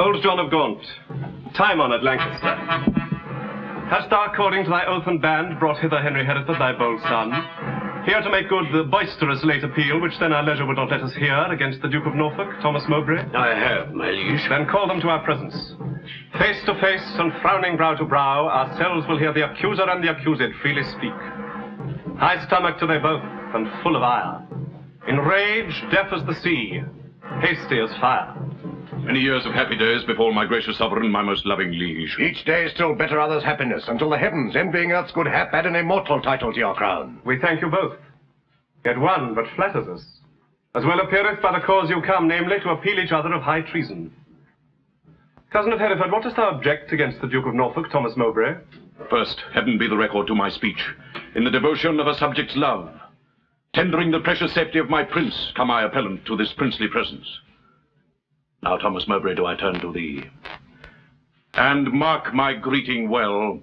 Old John of Gaunt, time-honoured Lancaster, hast thou, according to thy oath and band, brought hither Henry Hereford, thy bold son, here to make good the boisterous late appeal, which then our leisure would not let us hear, against the Duke of Norfolk, Thomas Mowbray? I have, my liege. Then call them to our presence. Face to face and frowning brow to brow, ourselves will hear the accuser and the accused freely speak. High stomached are they both, and full of ire. In rage, deaf as the sea, hasty as fire. Many years of happy days befall my gracious sovereign, my most loving liege. Each day still better others' happiness, until the heavens, envying earth's good hap, add an immortal title to your crown. We thank you both. Yet one but flatters us, as well appeareth by the cause you come, namely, to appeal each other of high treason. Cousin of Hereford, what dost thou object against the Duke of Norfolk, Thomas Mowbray? First, heaven be the record to my speech. In the devotion of a subject's love, tendering the precious safety of my prince, come I appellant to this princely presence. Now, Thomas Mowbray, do I turn to thee. And mark my greeting well.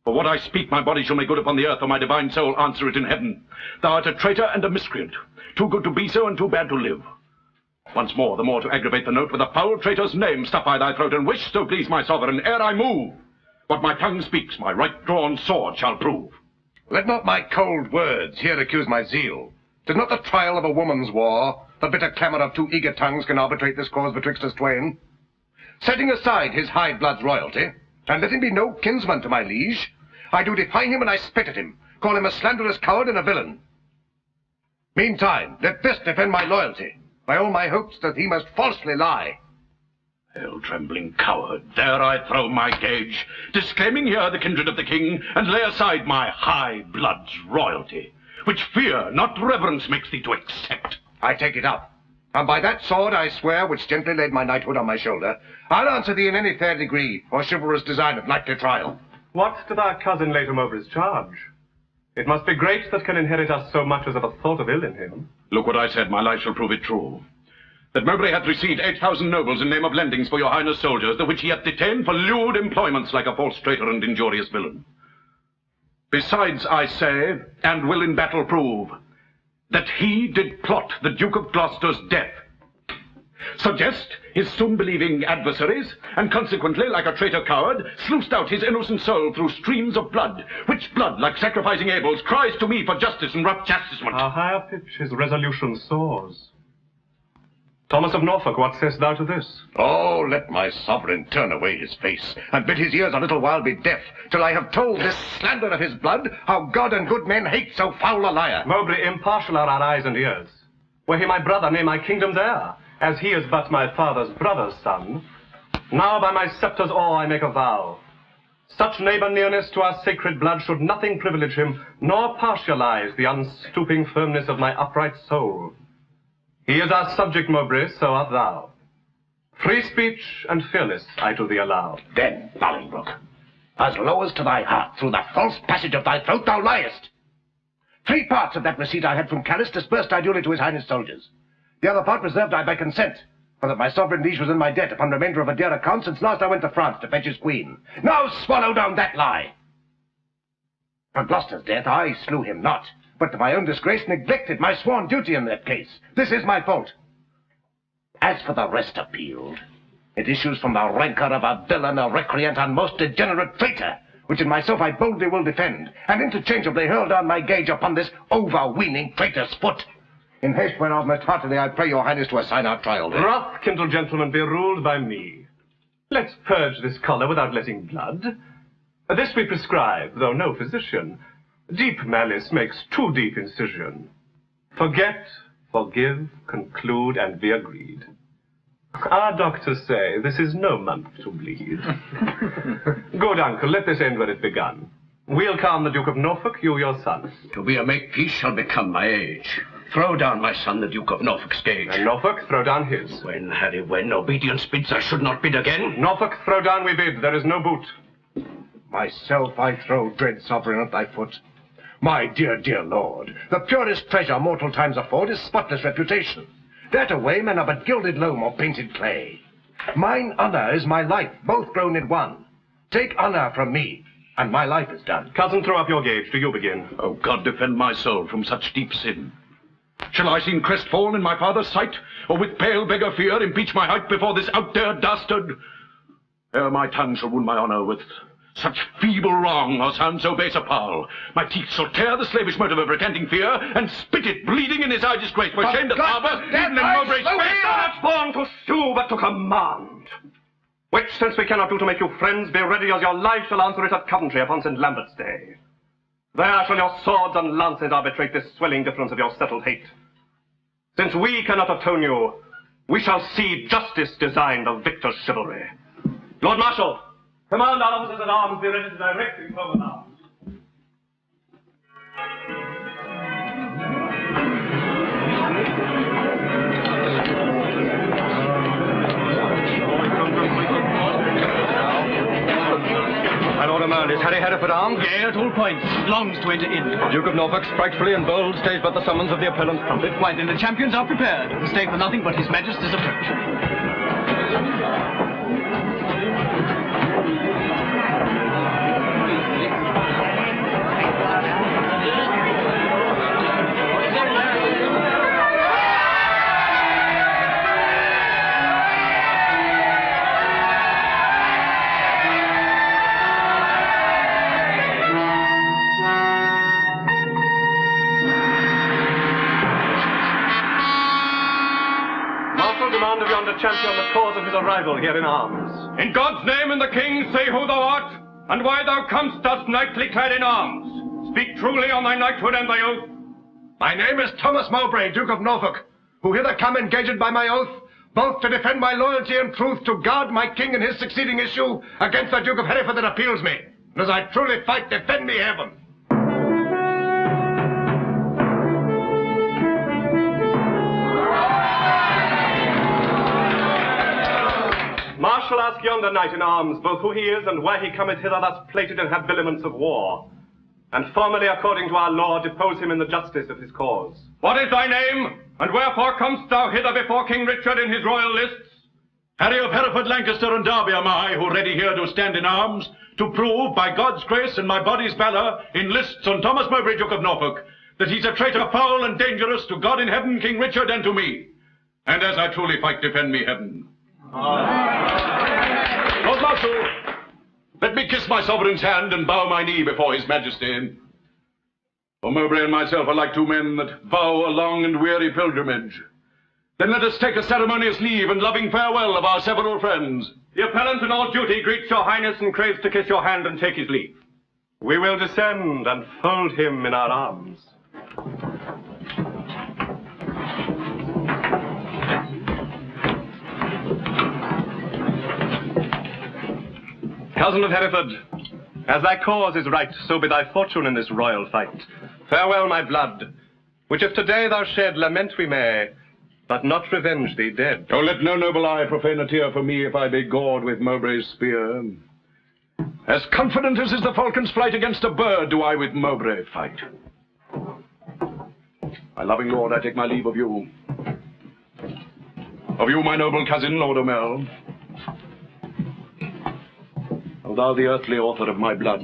For what I speak, my body shall make good upon the earth, or my divine soul answer it in heaven. Thou art a traitor and a miscreant, too good to be so and too bad to live. Once more, the more to aggravate the note, with a foul traitor's name stuff I thy throat, and wish, so please my sovereign, ere I move, what my tongue speaks, my right-drawn sword shall prove. Let not my cold words here accuse my zeal. 'Tis not the trial of a woman's war. The bitter clamour of two eager tongues can arbitrate this cause betwixt us twain. Setting aside his high blood's royalty, and let him be no kinsman to my liege, I do defy him and I spit at him, call him a slanderous coward and a villain. Meantime, let this defend my loyalty, by all my hopes that he must falsely lie. Hail, trembling coward, there I throw my gage, disclaiming here the kindred of the king, and lay aside my high blood's royalty, which fear, not reverence, makes thee to accept. I take it up, and by that sword I swear, which gently laid my knighthood on my shoulder, I'll answer thee in any fair degree, or chivalrous design of knightly trial. What doth our cousin lay to Mowbray's charge? It must be great that can inherit us so much as of a thought of ill in him. Look what I said, my life shall prove it true. That Mowbray hath received 8,000 nobles in name of lendings for your highness soldiers, the which he hath detained for lewd employments like a false traitor and injurious villain. Besides, I say, and will in battle prove, that he did plot the Duke of Gloucester's death, suggest his soon-believing adversaries, and consequently, like a traitor coward, sluiced out his innocent soul through streams of blood, which blood, like sacrificing Abel's, cries to me for justice and rough chastisement. How high a pitch his resolution soars. Thomas of Norfolk, what sayest thou to this? Oh, let my sovereign turn away his face, and bid his ears a little while be deaf, till I have told this slander of his blood, how God and good men hate so foul a liar. Mowbray, impartial are our eyes and ears. Were he my brother, nay, my kingdom's heir, as he is but my father's brother's son, now by my scepter's awe I make a vow. Such neighbor nearness to our sacred blood should nothing privilege him, nor partialize the unstooping firmness of my upright soul. He is our subject, Mowbray, so art thou. Free speech and fearless I to thee allow. Then, Bolingbroke, as low as to thy heart, through the false passage of thy throat thou liest. 3 parts of that receipt I had from Callis disbursed I duly to his highness soldiers. The other part reserved I by consent, for that my sovereign liege was in my debt upon remainder of a dear account since last I went to France to fetch his queen. Now swallow down that lie. For Gloucester's death I slew him not, but to my own disgrace neglected my sworn duty in that case. This is my fault. As for the rest appealed, it issues from the rancour of a villain, a recreant, and most degenerate traitor, which in myself I boldly will defend, and interchangeably hurl down my gage upon this overweening traitor's foot. In haste whereof most heartily I pray your highness to assign our trial day. Wrath, kindled gentlemen, be ruled by me. Let's purge this choler without letting blood. This we prescribe, though no physician. Deep malice makes too deep incision. Forget, forgive, conclude, and be agreed. Our doctors say this is no month to bleed. Good uncle, let this end where it begun. We'll calm the Duke of Norfolk, you your son. To be a make-peace shall become my age. Throw down, my son, the Duke of Norfolk's gage. And Norfolk, throw down his. When, Harry, when obedience bids, I should not bid again. Norfolk, throw down we bid, there is no boot. Myself I throw, dread sovereign, at thy foot. My dear, dear lord, the purest treasure mortal times afford is spotless reputation. That away men are but gilded loam or painted clay. Mine honor is my life, both grown in one. Take honor from me, and my life is done. Cousin, throw up your gage. Do you begin? Oh, God, defend my soul from such deep sin. Shall I seem crestfallen in my father's sight, or with pale beggar fear impeach my height before this outdared dastard? Ere my tongue shall wound my honour with such feeble wrong, or sound so base a foul, my teeth shall tear the slavish motive of pretending fear, and spit it bleeding in his eye disgrace, for shame to harbour, even in Mowbray's face. Not born to sue, but to command. Which, since we cannot do to make you friends, be ready as your life shall answer it at Coventry upon St. Lambert's Day. There shall your swords and lances arbitrate this swelling difference of your settled hate. Since we cannot atone you, we shall see justice designed of victor's chivalry. Lord Marshal, command our officers at arms be ready to direct the common arms. My Lord of Merle, is Harry Hereford armed? Yea, at all points. Longs to enter in. Duke of Norfolk, spitefully and bold, stays but the summons of the appellant's trumpet. Why, then the champions are prepared, and stay for nothing but his Majesty's approach. Demand of yonder champion the cause of his arrival here in arms. In God's name and the King's, say who thou art, and why thou comest thus knightly clad in arms. Speak truly on thy knighthood and thy oath. My name is Thomas Mowbray, Duke of Norfolk, who hither come engaged by my oath, both to defend my loyalty and truth, to guard my king and his succeeding issue against the Duke of Hereford that appeals me. And as I truly fight, defend me heaven. Marshal, ask yonder knight in arms both who he is and why he cometh hither thus plated in habiliments of war, and formally, according to our law, depose him in the justice of his cause. What is thy name, and wherefore comest thou hither before King Richard in his royal lists? Harry of Hereford, Lancaster, and Derby am I, who ready here to stand in arms, to prove, by God's grace and my body's valour, in lists on Thomas Mowbray, Duke of Norfolk, that he's a traitor foul and dangerous to God in heaven, King Richard, and to me. And as I truly fight, defend me heaven. Lord Marshal, let me kiss my sovereign's hand and bow my knee before his majesty. For Mowbray and myself are like two men that vow a long and weary pilgrimage. Then let us take a ceremonious leave and loving farewell of our several friends. The appellant in all duty greets your highness and craves to kiss your hand and take his leave. We will descend and fold him in our arms. Cousin of Hereford, as thy cause is right, so be thy fortune in this royal fight. Farewell, my blood, which if today thou shed, lament we may, but not revenge thee dead. Oh, let no noble eye profane a tear for me if I be gored with Mowbray's spear. As confident as is the falcon's flight against a bird, do I with Mowbray fight. My loving lord, I take my leave of you. Of you, my noble cousin, Lord O'Mell. O thou, the earthly author of my blood,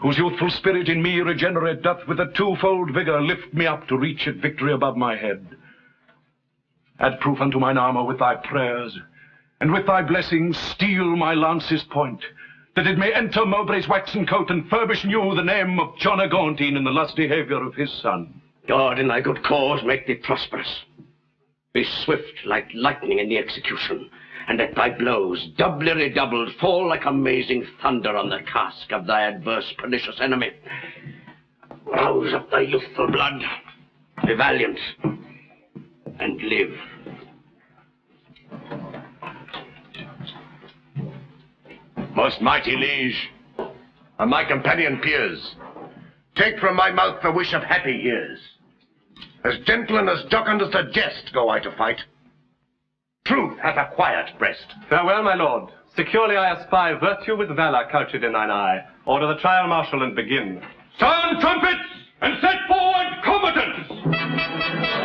whose youthful spirit in me regenerate doth with a twofold vigour lift me up to reach at victory above my head. Add proof unto mine armour with thy prayers, and with thy blessings steel my lance's point, that it may enter Mowbray's waxen coat and furbish new the name of John a Gauntine in the lusty haviour of his son. God in thy good cause make thee prosperous. Be swift like lightning in the execution, and let thy blows, doubly redoubled, fall like amazing thunder on the casque of thy adverse pernicious enemy. Rouse up thy youthful blood, be valiant, and live. Most mighty liege, and my companion peers, take from my mouth the wish of happy years. As gentle and as jocund as the jest go I to fight. Truth hath a quiet breast. Farewell, my lord. Securely I espy virtue with valour couched in thine eye. Order the trial, marshal, and begin. Sound trumpets, and set forward combatants!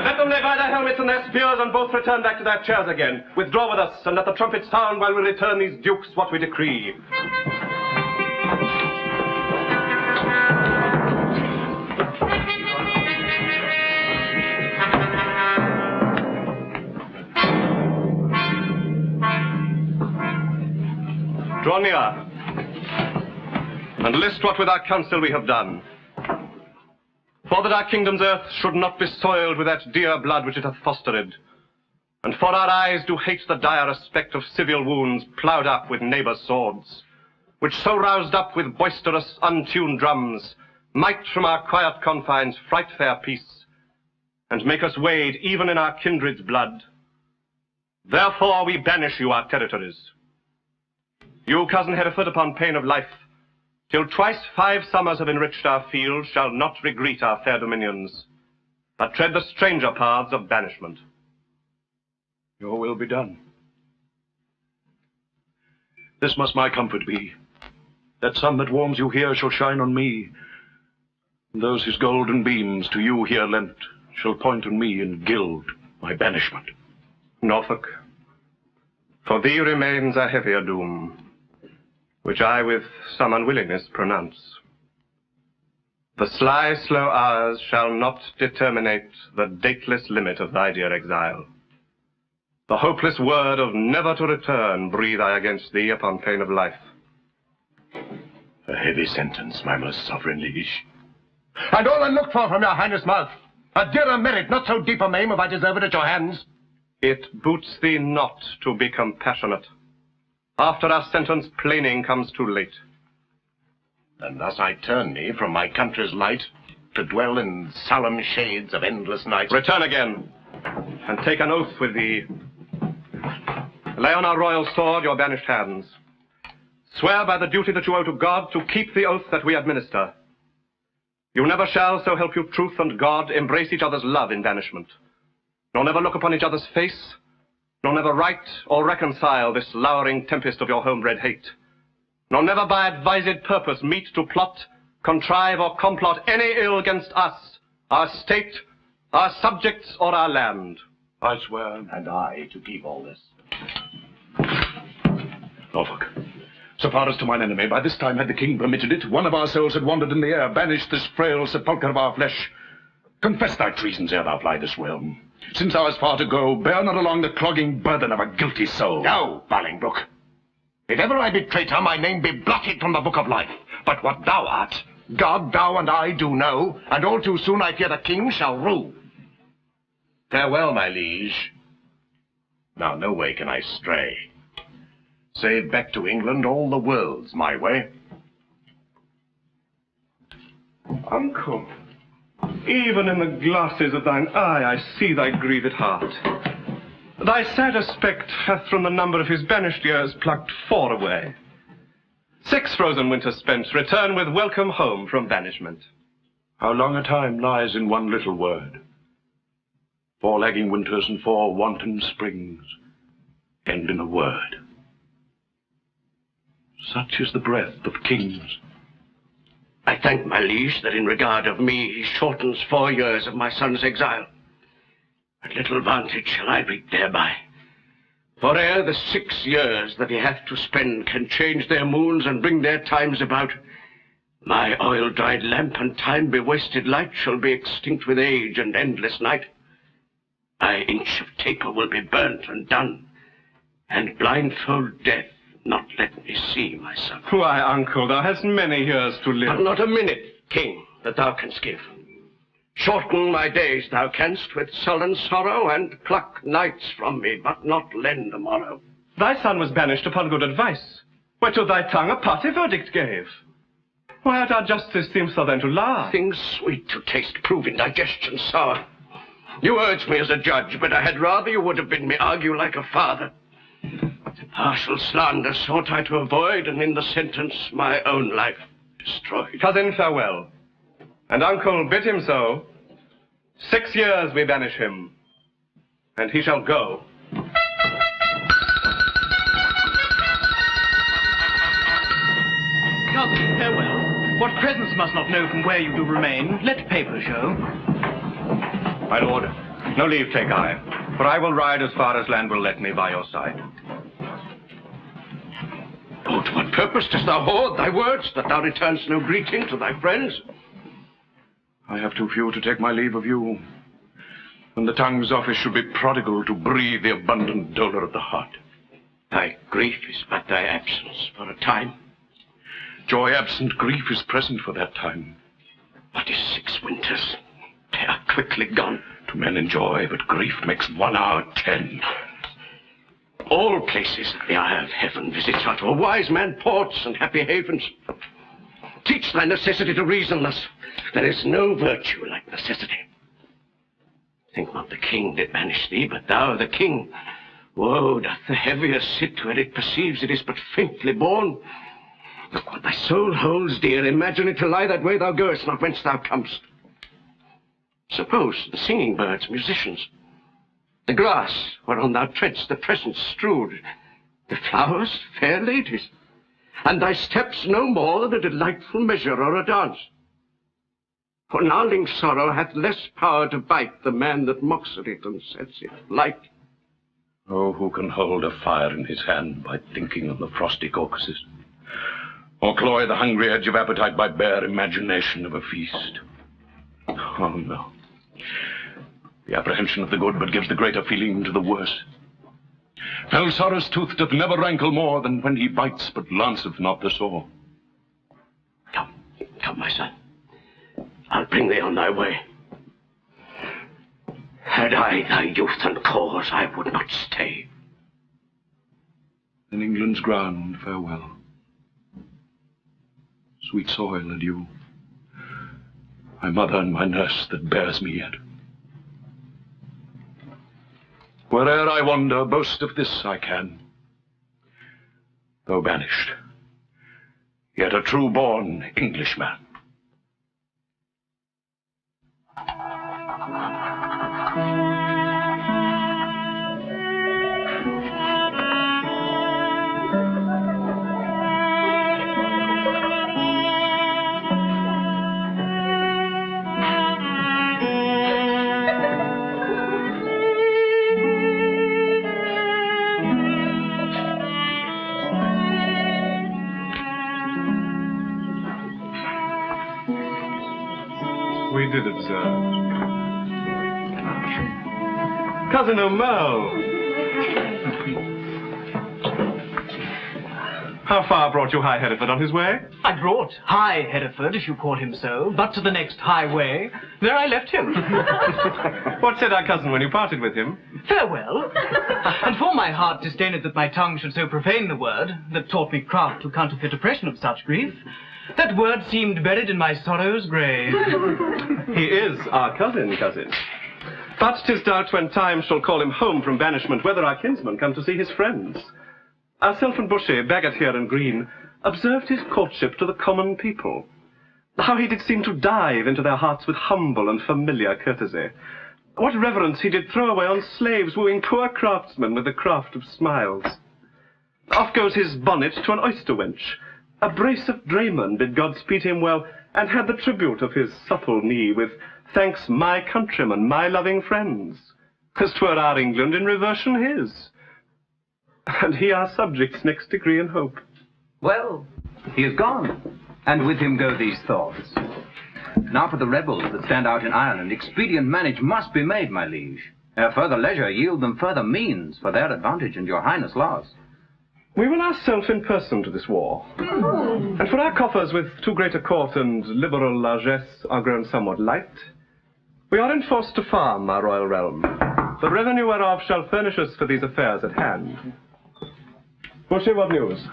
Let them lay by their helmets and their spears Sirs, and both return back to their chairs again. Withdraw with us, and let the trumpets sound while we return these dukes what we decree. Draw near, and list what with our counsel we have done. For that our kingdom's earth should not be soiled with that dear blood which it hath fostered, and for our eyes do hate the dire aspect of civil wounds ploughed up with neighbours' swords, which so roused up with boisterous, untuned drums, might from our quiet confines fright fair peace, and make us wade even in our kindred's blood. Therefore we banish you our territories. You, cousin Hereford, upon pain of life, till twice 5 summers have enriched our fields, shall not regreet our fair dominions, but tread the stranger paths of banishment. Your will be done. This must my comfort be. That sun that warms you here shall shine on me, and those his golden beams to you here lent shall point on me and gild my banishment. Norfolk, for thee remains a heavier doom, which I with some unwillingness pronounce. The sly, slow hours shall not determinate the dateless limit of thy dear exile. The hopeless word of never to return breathe I against thee upon pain of life. A heavy sentence, my most sovereign liege. And all unlooked for from your highness' mouth. A dearer merit, not so deep a maim, if I deserve it at your hands. It boots thee not to be compassionate. After our sentence, plaining comes too late. And thus I turn me from my country's light to dwell in solemn shades of endless night. Return again, and take an oath with thee. Lay on our royal sword your banished hands. Swear by the duty that you owe to God to keep the oath that we administer. You never shall, so help you truth and God, embrace each other's love in banishment, nor never look upon each other's face, nor never right or reconcile this lowering tempest of your homebred hate, nor never by advised purpose meet to plot, contrive, or complot any ill against us, our state, our subjects, or our land. I swear. And I to keep all this. Norfolk, so far as to mine enemy, by this time had the king permitted it, one of our souls had wandered in the air, banished this frail sepulchre of our flesh. Confess thy treasons ere thou fly this realm. Since thou hast far to go, bear not along the clogging burden of a guilty soul. No, Bolingbroke. If ever I be traitor, my name be blotted from the book of life. But what thou art, God, thou, and I do know, and all too soon I fear the king shall rule. Farewell, my liege. Now no way can I stray, save back to England all the world's my way. Uncle, even in the glasses of thine eye I see thy grieved heart. Thy sad aspect hath from the number of his banished years plucked 4 away. 6 frozen winters spent, return with welcome home from banishment. How long a time lies in one little word. 4 lagging winters and 4 wanton springs end in a word. Such is the breath of kings. I thank my liege that in regard of me he shortens 4 years of my son's exile. But little vantage shall I reap thereby. For ere the 6 years that he hath to spend can change their moons and bring their times about, my oil-dried lamp and time-bewasted light shall be extinct with age and endless night. My inch of taper will be burnt and done, and blindfold death not let me see my son. Why, uncle, thou hast many years to live. But not a minute, king, that thou canst give. Shorten my days thou canst with sullen sorrow, and pluck nights from me, but not lend the morrow. Thy son was banished upon good advice, whereto thy tongue a party verdict gave. Why art our justice seems so then to lie? Things sweet to taste prove indigestion sour. You urged me as a judge, but I had rather you would have bid me argue like a father. Partial slander sought I to avoid, and in the sentence my own life destroyed. Cousin, farewell. And uncle, bid him so. 6 years we banish him, and he shall go. Cousin, farewell. What presence must not know from where you do remain, let paper show. My lord, no leave take I. For I will ride as far as land will let me by your side. Oh, to what purpose dost thou hoard thy words, that thou returnst no greeting to thy friends? I have too few to take my leave of you. And the tongue's office should be prodigal to breathe the abundant dolour of the heart. Thy grief is but thy absence for a time. Joy absent, grief is present for that time. What is 6 winters? They are quickly gone. To men in joy, but grief makes 1 hour 10. All places that the eye of heaven visits are to a wise man ports and happy havens. Teach thy necessity to reason thus. There is no virtue like necessity. Think not the king did banish thee, but thou the king. Woe doth the heavier sit where it perceives it is but faintly born. Look what thy soul holds dear, imagine it to lie that way thou goest, not whence thou comest. Suppose the singing birds, musicians, the grass whereon thou treadst, the presents strewed, the flowers, fair ladies, and thy steps no more than a delightful measure or a dance. For gnarling sorrow hath less power to bite the man that mocks at it and sets it light. Oh, who can hold a fire in his hand by thinking of the frosty Caucasus? Or cloy the hungry edge of appetite by bare imagination of a feast? Oh, no. The apprehension of the good but gives the greater feeling to the worse. Fell sorrow's tooth doth never rankle more than when he bites but lanceth not the sore. Come, my son. I'll bring thee on thy way. Had I thy youth and cause, I would not stay. In England's ground, farewell. Sweet soil, adieu. My mother and my nurse that bears me yet. Where'er I wander, boast of this I can. Though banished, yet a true-born Englishman. We did observe. Cousin O'Merle! How far brought you High Hereford on his way? I brought High Hereford, if you call him so, but to the next highway. There I left him. What said our cousin when you parted with him? Farewell. And for my heart disdained that my tongue should so profane the word, that taught me craft to counterfeit oppression of such grief, that word seemed buried in my sorrow's grave. He is our cousin. But 'tis doubt when time shall call him home from banishment whether our kinsman come to see his friends. Ourself and Bushy, Bagot here and Green, observed his courtship to the common people. How he did seem to dive into their hearts with humble and familiar courtesy. What reverence he did throw away on slaves wooing poor craftsmen with the craft of smiles. Off goes his bonnet to an oyster wench. A brace of draymen bid God speed him well, and had the tribute of his supple knee with thanks my countrymen, my loving friends, 'cause 'twere our England in reversion his, and he our subjects' next degree in hope. Well, he is gone, and with him go these thoughts. Now for the rebels that stand out in Ireland, expedient manage must be made, my liege. Ere further leisure yield them further means for their advantage and your highness' loss. We will ourself in person to this war, and for our coffers with too great a court and liberal largesse are grown somewhat light, we are enforced to farm our royal realm, the revenue whereof shall furnish us for these affairs at hand. Bushy, what news?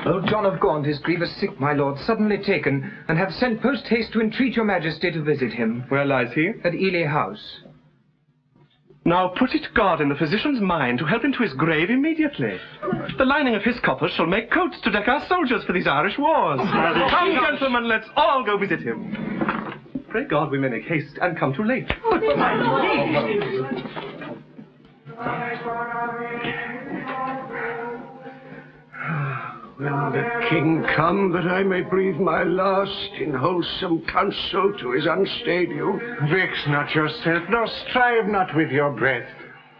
Old John of Gaunt is grievous sick, my lord, suddenly taken, and have sent post-haste to entreat your majesty to visit him. Where lies he? At Ely House. Now put it God in the physician's mind to help him to his grave immediately. The lining of his coffers shall make coats to deck our soldiers for these Irish wars. Come, gentlemen, let's all go visit him. Pray God we may make haste and come too late. When the king come, that I may breathe my last in wholesome counsel to his unstayed youth. Vex not yourself, nor strive not with your breath.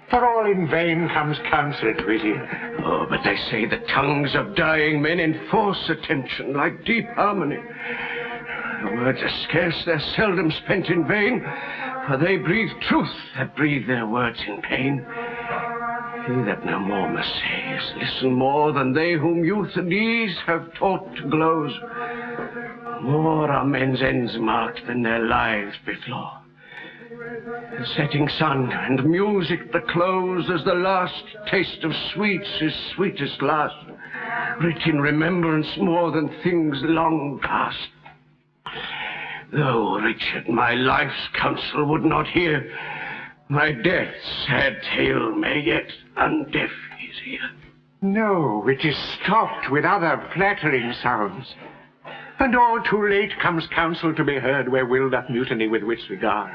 For all in vain comes counsel to his ear. Oh, but they say the tongues of dying men enforce attention like deep harmony. The words are scarce, they're seldom spent in vain, for they breathe truth that breathe their words in pain. He that no more must say is listen more than they whom youth and ease have taught to gloze. More are men's ends marked than their lives before. The setting sun and music the close, as the last taste of sweets is sweetest last, writ in remembrance more than things long past. Though Richard my life's counsel would not hear, my death's sad tale may yet undeaf his ear. No, it is stopped with other flattering sounds. And all too late comes counsel to be heard where will doth mutiny with wit's regard.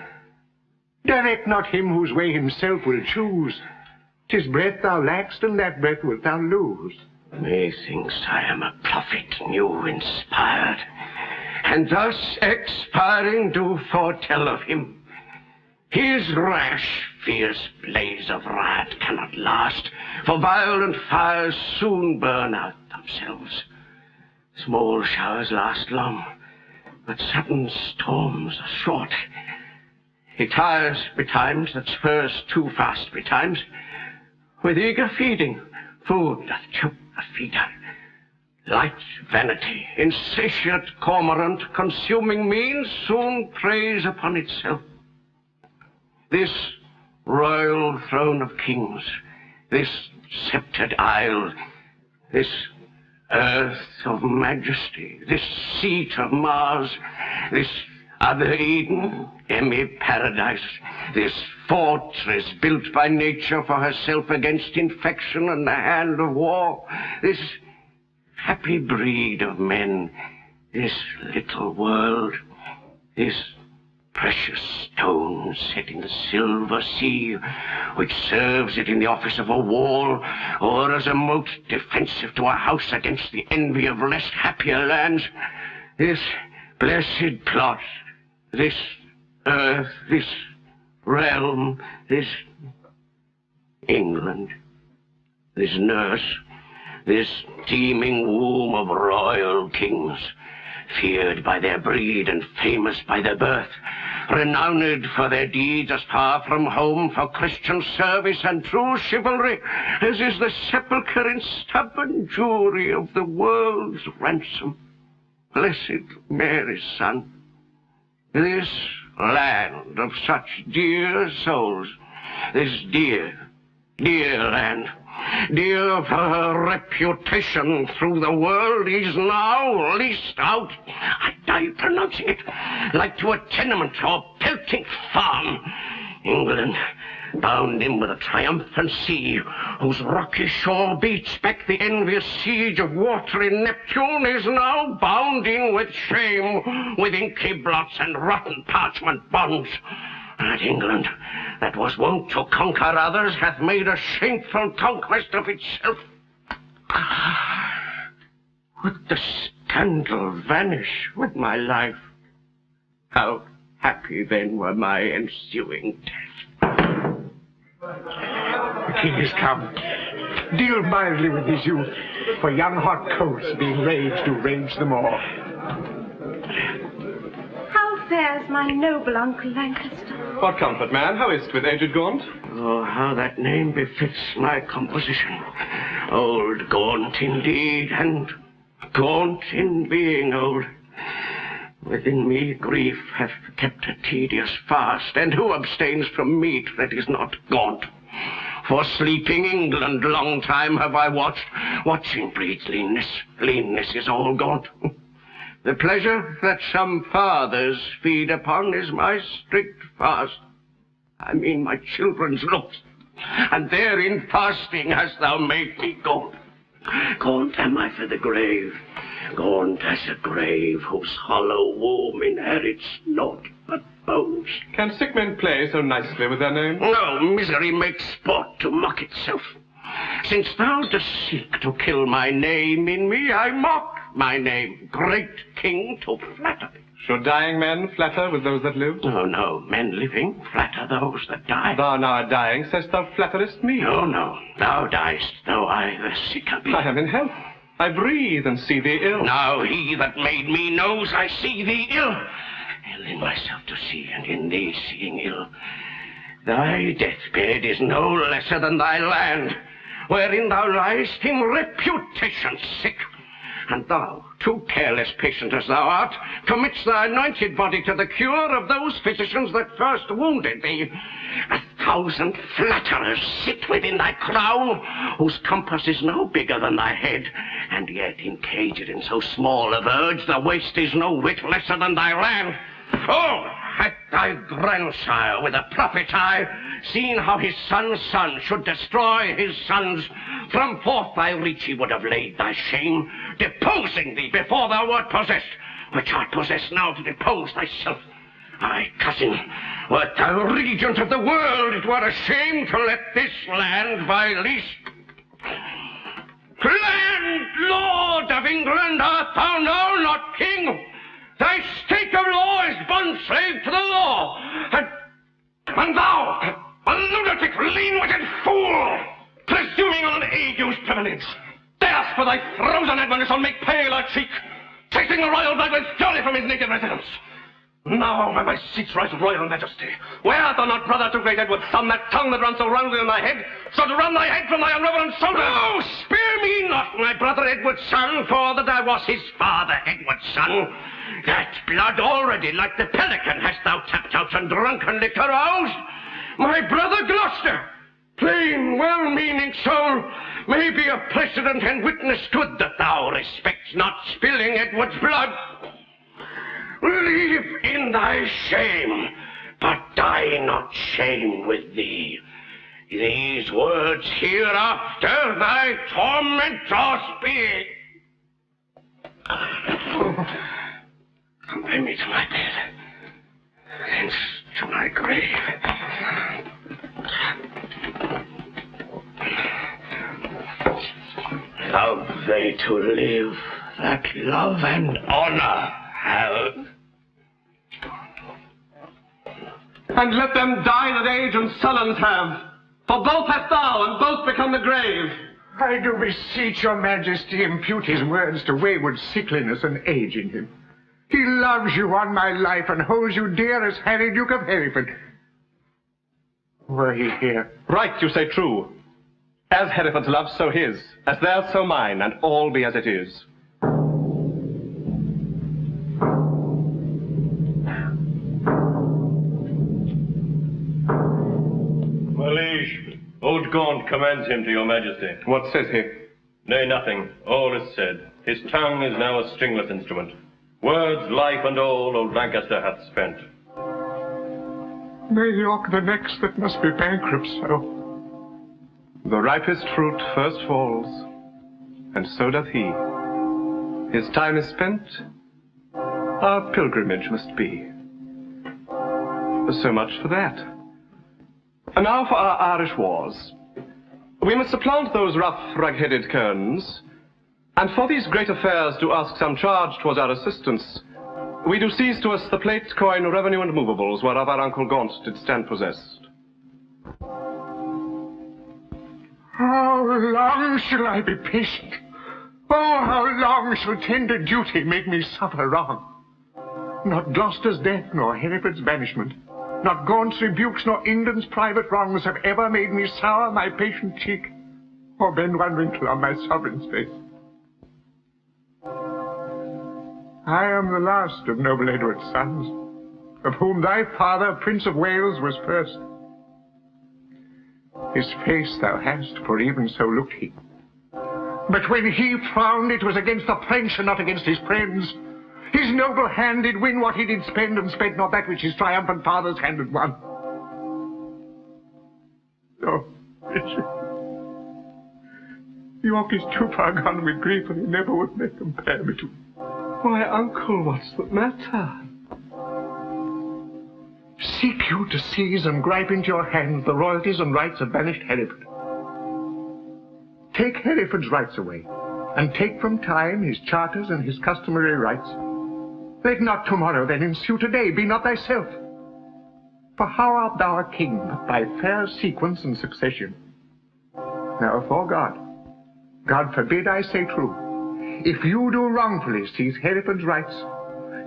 Direct not him whose way himself will choose. 'Tis breath thou lack'st, and that breath wilt thou lose. Methinks I am a prophet new inspired, and thus expiring do foretell of him. His rash, fierce blaze of riot cannot last, for violent fires soon burn out themselves. Small showers last long, but sudden storms are short. He tires betimes that spurs too fast betimes. With eager feeding, food doth choke the feeder. Light vanity, insatiate cormorant, consuming means, soon preys upon itself. This royal throne of kings, this sceptred isle, this earth of majesty, this seat of Mars, this other Eden, Emi-paradise, this fortress built by nature for herself against infection and the hand of war, this happy breed of men, this little world, this precious stone set in the silver sea, which serves it in the office of a wall, or as a moat defensive to a house against the envy of less happier lands, this blessed plot, this earth, this realm, this England, this nurse, this teeming womb of royal kings, feared by their breed and famous by their birth, renowned for their deeds as far from home for Christian service and true chivalry as is the sepulchre and stubborn Jewry of the world's ransom. Blessed Mary's Son, this land of such dear souls, this dear, dear land, dear for her reputation through the world, is now leased out, I die pronouncing it, like to a tenement or pelting farm. England, bound in with a triumphant sea, whose rocky shore beats back the envious siege of watery Neptune, is now bounding with shame, with inky blots and rotten parchment bonds. That England, that was wont to conquer others, hath made a shameful conquest of itself. Would the scandal vanish with my life? How happy then were my ensuing death. The king is come. Deal mildly with his youth, for young hot coals being raged do rage the more. How fares my noble Uncle Lancaster? What comfort, man? How is't with aged Gaunt? Oh, how that name befits my composition. Old Gaunt indeed, and gaunt in being old. Within me grief hath kept a tedious fast, and who abstains from meat that is not gaunt? For sleeping England long time have I watched. Watching breeds leanness. Leanness is all gaunt. The pleasure that some fathers feed upon is my strict fast. I mean my children's looks, and therein fasting hast thou made me gaunt. Gaunt am I for the grave, gaunt as a grave whose hollow womb inherits naught but bones. Can sick men play so nicely with their names? No, misery makes sport to mock itself. Since thou dost seek to kill my name in me, I mock my name, great king, to flatter me, Should dying men flatter with those that live? No, no. Men living flatter those that die. Thou now dying, say'st thou flatterest me? No, no. Thou diest, though I the sicker be. I am in health. I breathe and see thee ill. Now he that made me knows I see thee ill. Ill in myself to see, and in thee seeing ill. Thy deathbed is no lesser than thy land, wherein thou liest in reputation sick. And thou, too careless patient as thou art, commits thy anointed body to the cure of those physicians that first wounded thee. 1,000 flatterers sit within thy crown, whose compass is no bigger than thy head, and yet encaged in so small a verge, the waste is no whit lesser than thy land. Oh, had thy grandsire with a prophet's eye seen how his son's son should destroy his sons, from forth thy reach he would have laid thy shame, deposing thee before thou wert possessed, which art possessed now to depose thyself. Aye, cousin, wert thou regent of the world, it were a shame to let this land by least. Landlord of England, art thou now not king? Thy state of law is bond slave to the law, and thou, a lunatic, lean-witted fool, presuming on an ague's privilege, darest for thy frozen admonition make pale our cheek, chasing the royal blood with fury from his native residence. Now, by my seat's right royal majesty, where art thou not brother to great Edward's son, that tongue that runs so roundly in thy head, should run thy head from thy unreverend shoulder? No, spare me not, my brother Edward's son, for that I was his father Edward's son. That blood already, like the pelican, hast thou tapped out and drunkenly caroused. My brother Gloucester, plain, well-meaning soul, may be a precedent and witness good that thou respects not spilling Edward's blood. Live in thy shame, but die not shame with thee. These words hereafter thy tormentors be. Convey me to my bed, thence to my grave. Love they to live that love and honor have. And let them die that age and sullens have, for both hast thou, and both become the grave. I do beseech your majesty impute his words to wayward sickliness and age in him. He loves you on my life, and holds you dear as Harry, Duke of Hereford. Were he here? Right, you say true. As Hereford's love, so his. As theirs, so mine, and all be as it is. My liege, old Gaunt commends him to your majesty. What says he? Nay, nothing. All is said. His tongue is now a stringless instrument. Words, life, and all old Lancaster hath spent. May York the next that must be bankrupt so. The ripest fruit first falls, and so doth he. His time is spent, our pilgrimage must be. So much for that. And now for our Irish wars. We must supplant those rough, rag-headed kerns, and for these great affairs do ask some charge towards our assistance. We do seize to us the plate, coin, revenue, and movables, whereof our uncle Gaunt did stand possessed. How long shall I be patient? Oh, how long shall tender duty make me suffer wrong? Not Gloucester's death, nor Hereford's banishment, not Gaunt's rebukes, nor England's private wrongs have ever made me sour my patient cheek, or bend one wrinkle on my sovereign's face. I am the last of noble Edward's sons, of whom thy father, Prince of Wales, was first. His face thou hast, for even so looked he. But when he frowned, it was against the French and not against his friends. His noble hand did win what he did spend, and spent not that which his triumphant father's hand had won. Oh, Richard, York is too far gone with grief, and he never would make compare me to. Why, uncle, what's the matter? Seek you to seize and gripe into your hands the royalties and rights of banished Hereford. Take Hereford's rights away, and take from time his charters and his customary rights, Let not tomorrow then ensue today, be not thyself. For how art thou a king but by fair sequence and succession? Now, afore God, God forbid I say true, if you do wrongfully seize Hereford's rights,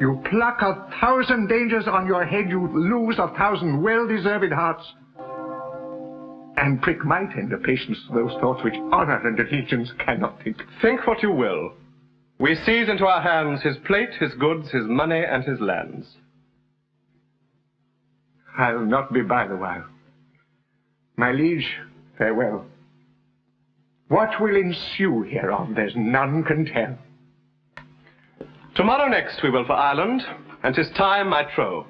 you pluck 1,000 dangers on your head, you lose 1,000 well-deserved hearts, and prick my tender patience to those thoughts which honor and allegiance cannot think. Think what you will. We seize into our hands his plate, his goods, his money, and his lands. I'll not be by the while. My liege, farewell. What will ensue hereon, there's none can tell. Tomorrow next we will for Ireland, and 'tis time, my trow.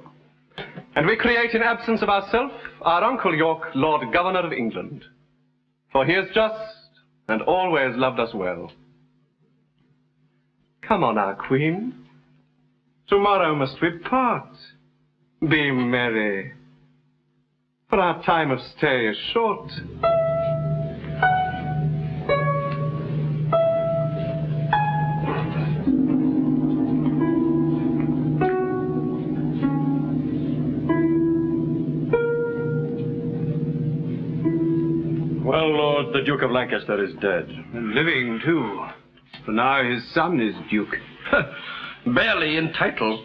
And we create in absence of ourself our Uncle York, Lord Governor of England. For he is just, and always loved us well. Come on, our queen. Tomorrow must we part. Be merry, for our time of stay is short. Well, Lord, the Duke of Lancaster is dead. And living, too. For now his son is Duke. Barely in title,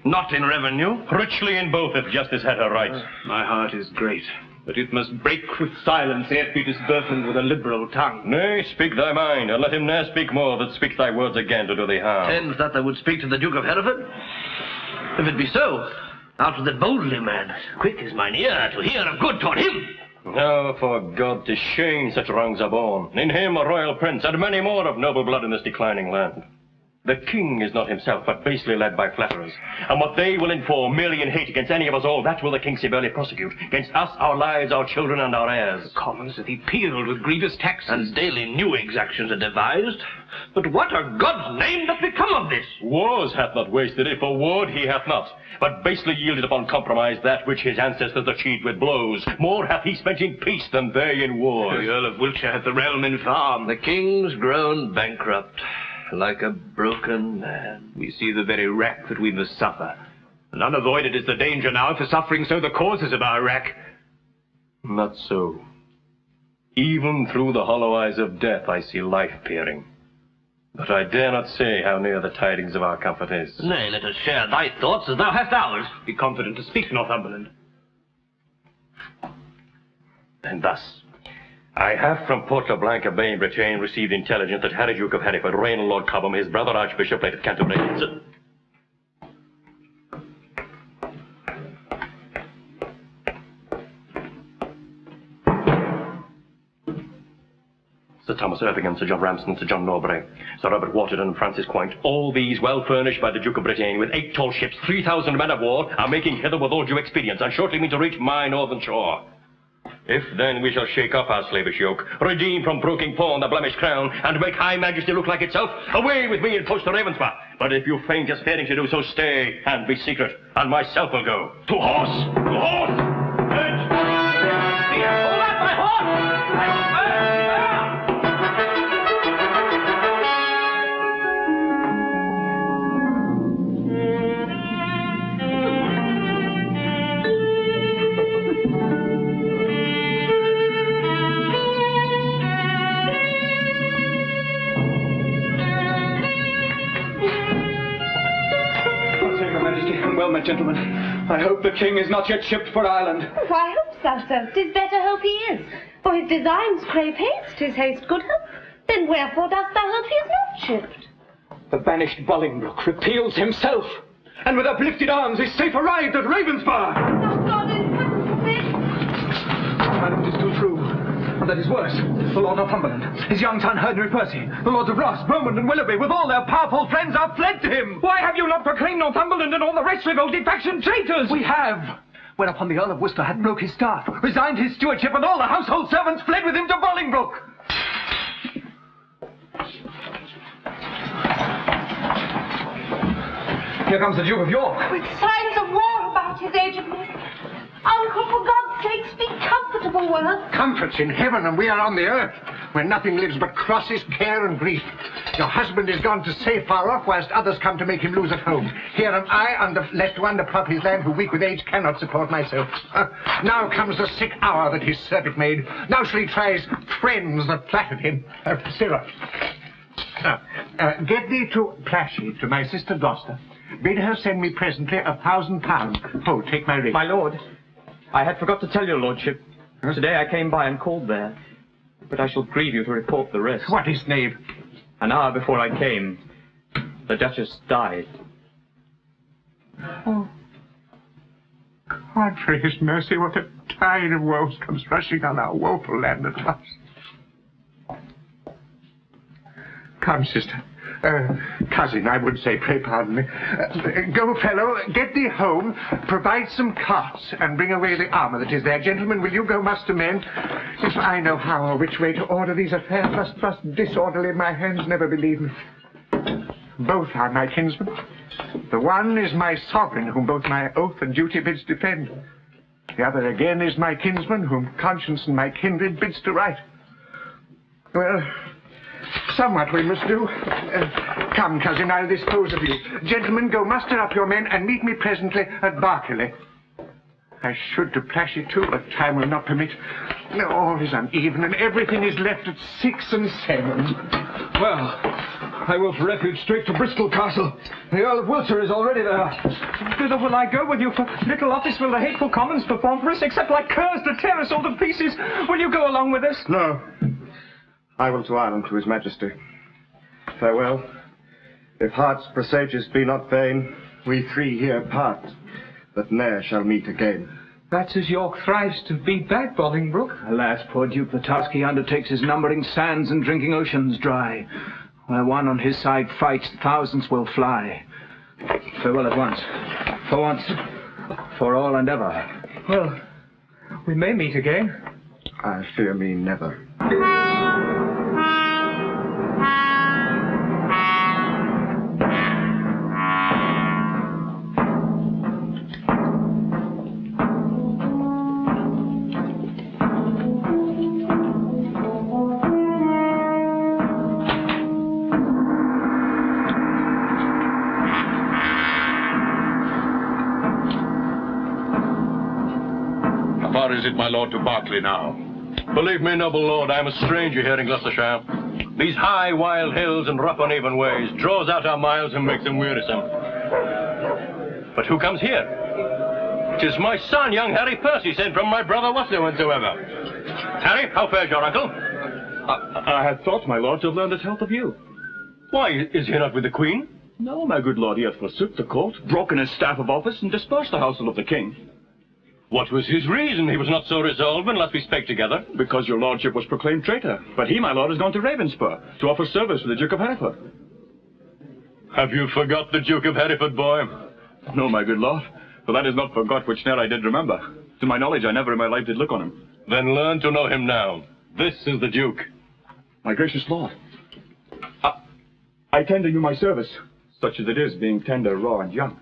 not in revenue. Richly in both, if justice had her right. My heart is great, but it must break with silence ere it be disburthened with a liberal tongue. Nay, speak thy mind, and let him ne'er speak more that speaks thy words again to do thee harm. Tends that I would speak to the Duke of Hereford? If it be so, out with it boldly, man. Quick is mine ear to hear of good toward him. Now, for God, to shame such wrongs are born. In him a royal prince, and many more of noble blood in this declining land. The king is not himself, but basely led by flatterers. And what they will inform, merely in hate against any of us all, that will the king severely prosecute. Against us, our lives, our children, and our heirs. The commons that he peeled with grievous taxes. And daily new exactions are devised. But what a God's name doth become of this? Wars hath not wasted it, for ward he hath not, but basely yielded upon compromise that which his ancestors achieved with blows. More hath he spent in peace than they in war. The Earl of Wiltshire hath the realm in farm. The king's grown bankrupt, like a broken man. We see the very wrack that we must suffer. And unavoided is the danger now, for suffering so the causes of our wrack. Not so. Even through the hollow eyes of death I see life peering. But I dare not say how near the tidings of our comfort is. Nay, let us share thy thoughts as thou hast ours. Be confident to speak, Northumberland. And thus, I have from Portoblanca Bay in Bretagne received intelligence that Harry Duke of Hereford, Rainald Lord Cobham, his brother Archbishop, late of Canterbury. Sir Thomas Erpingham, Sir John Ramsden, Sir John Norbury, Sir Robert Waterden, and Francis Quoint, all these well furnished by the Duke of Bretagne with 8 tall ships, 3,000 men of war, are making hither with all due expedience, and shortly mean to reach my northern shore. If then we shall shake off our slavish yoke, redeem from broken pawn the blemished crown, and make high majesty look like itself, away with me and post to Ravensbourne. But if you feign just fearing to do so, stay and be secret, and myself will go. To horse! To horse! Edge! Hold up my horse! Well, my gentlemen, I hope the king is not yet shipped for Ireland. Why hope thou so? 'Tis better hope he is. For his designs crave haste, his haste good hope. Then wherefore dost thou hope he is not shipped? The banished Bolingbroke repeals himself, and with uplifted arms is safe arrived at Ravensbourne. Not God in heaven forbid. Madam, it is too true. And that is worse. The Lord Northumberland, his young son Henry Percy, the Lords of Ross, Beaumont, and Willoughby, with all their powerful friends, are fled to him. Why have you not proclaimed Northumberland and all the rest revolted faction traitors? We have. Whereupon the Earl of Worcester hath broke his staff, resigned his stewardship, and all the household servants fled with him to Bolingbroke. Here comes the Duke of York. With signs of war about his aged neck. Uncle, for God's sake, speak comfortable words. Comfort's in heaven, and we are on the earth. where nothing lives but crosses, care, and grief. Your husband is gone to stay far off, whilst others come to make him lose at home. Here am I, left to underprop his land, who weak with age cannot support myself. Now comes the sick hour that his surfeit made. Now shall he try his friends that flattered him. Sarah, get thee to Plashy, to my sister Gloucester. Bid her send me presently £1,000. Oh, take my ring. My lord, I had forgot to tell your lordship. Huh? Today I came by and called there. But I shall grieve you to report the rest. What is knave? An hour before I came, the Duchess died. Oh. God, for his mercy, what a tide of woes comes rushing on our woeful land at once. Come, sister. Cousin, I would say, pray pardon me. Go, fellow, get thee home, provide some carts, and bring away the armour that is there. Gentlemen, will you go muster men? If I know how or which way to order these affairs, must disorderly my hands never believe me. Both are my kinsmen. The one is my sovereign, whom both my oath and duty bids defend. The other again is my kinsman, whom conscience and my kindred bids to right. Well, somewhat we must do. Come, cousin, I'll dispose of you. Gentlemen, go muster up your men and meet me presently at Berkeley. I should to Plashy too, but time will not permit. All is uneven, and everything is left at 6 and 7. Well, I will for refuge straight to Bristol Castle. The Earl of Wiltshire is already there. Whither will I go with you? For little office will the hateful commons perform for us, except like curs to tear us all to pieces. Will you go along with us? No. I will to Ireland to his majesty. Farewell. If heart's presages be not vain, we three here part, that ne'er shall meet again. That's as York thrives to beat back Bolingbroke. Alas, poor Duke, the task he undertakes is numbering sands and drinking oceans dry. Where one on his side fights, thousands will fly. Farewell at once. For once. For all and ever. Well, we may meet again. I fear me never. How far is it, my lord, to Berkeley now? Believe me, noble lord, I am a stranger here in Gloucestershire. These high, wild hills and rough, uneven ways draws out our miles and makes them wearisome. But who comes here? 'Tis my son, young Harry Percy, sent from my brother whatsoever. Harry, how fares your uncle? I had thought, my lord, to have learned his health of you. Why, is he not with the Queen? No, my good lord, he hath forsook the court, broken his staff of office, and dispersed the household of the king. What was his reason? He was not so resolved unless we spake together. Because your lordship was proclaimed traitor. But he, my lord, has gone to Ravenspur to offer service for the Duke of Hereford. Have you forgot the Duke of Hereford, boy? No, my good lord, for that is not forgot which ne'er I did remember. To my knowledge, I never in my life did look on him. Then learn to know him now. This is the Duke. My gracious lord, I tender you my service, such as it is, being tender, raw, and young.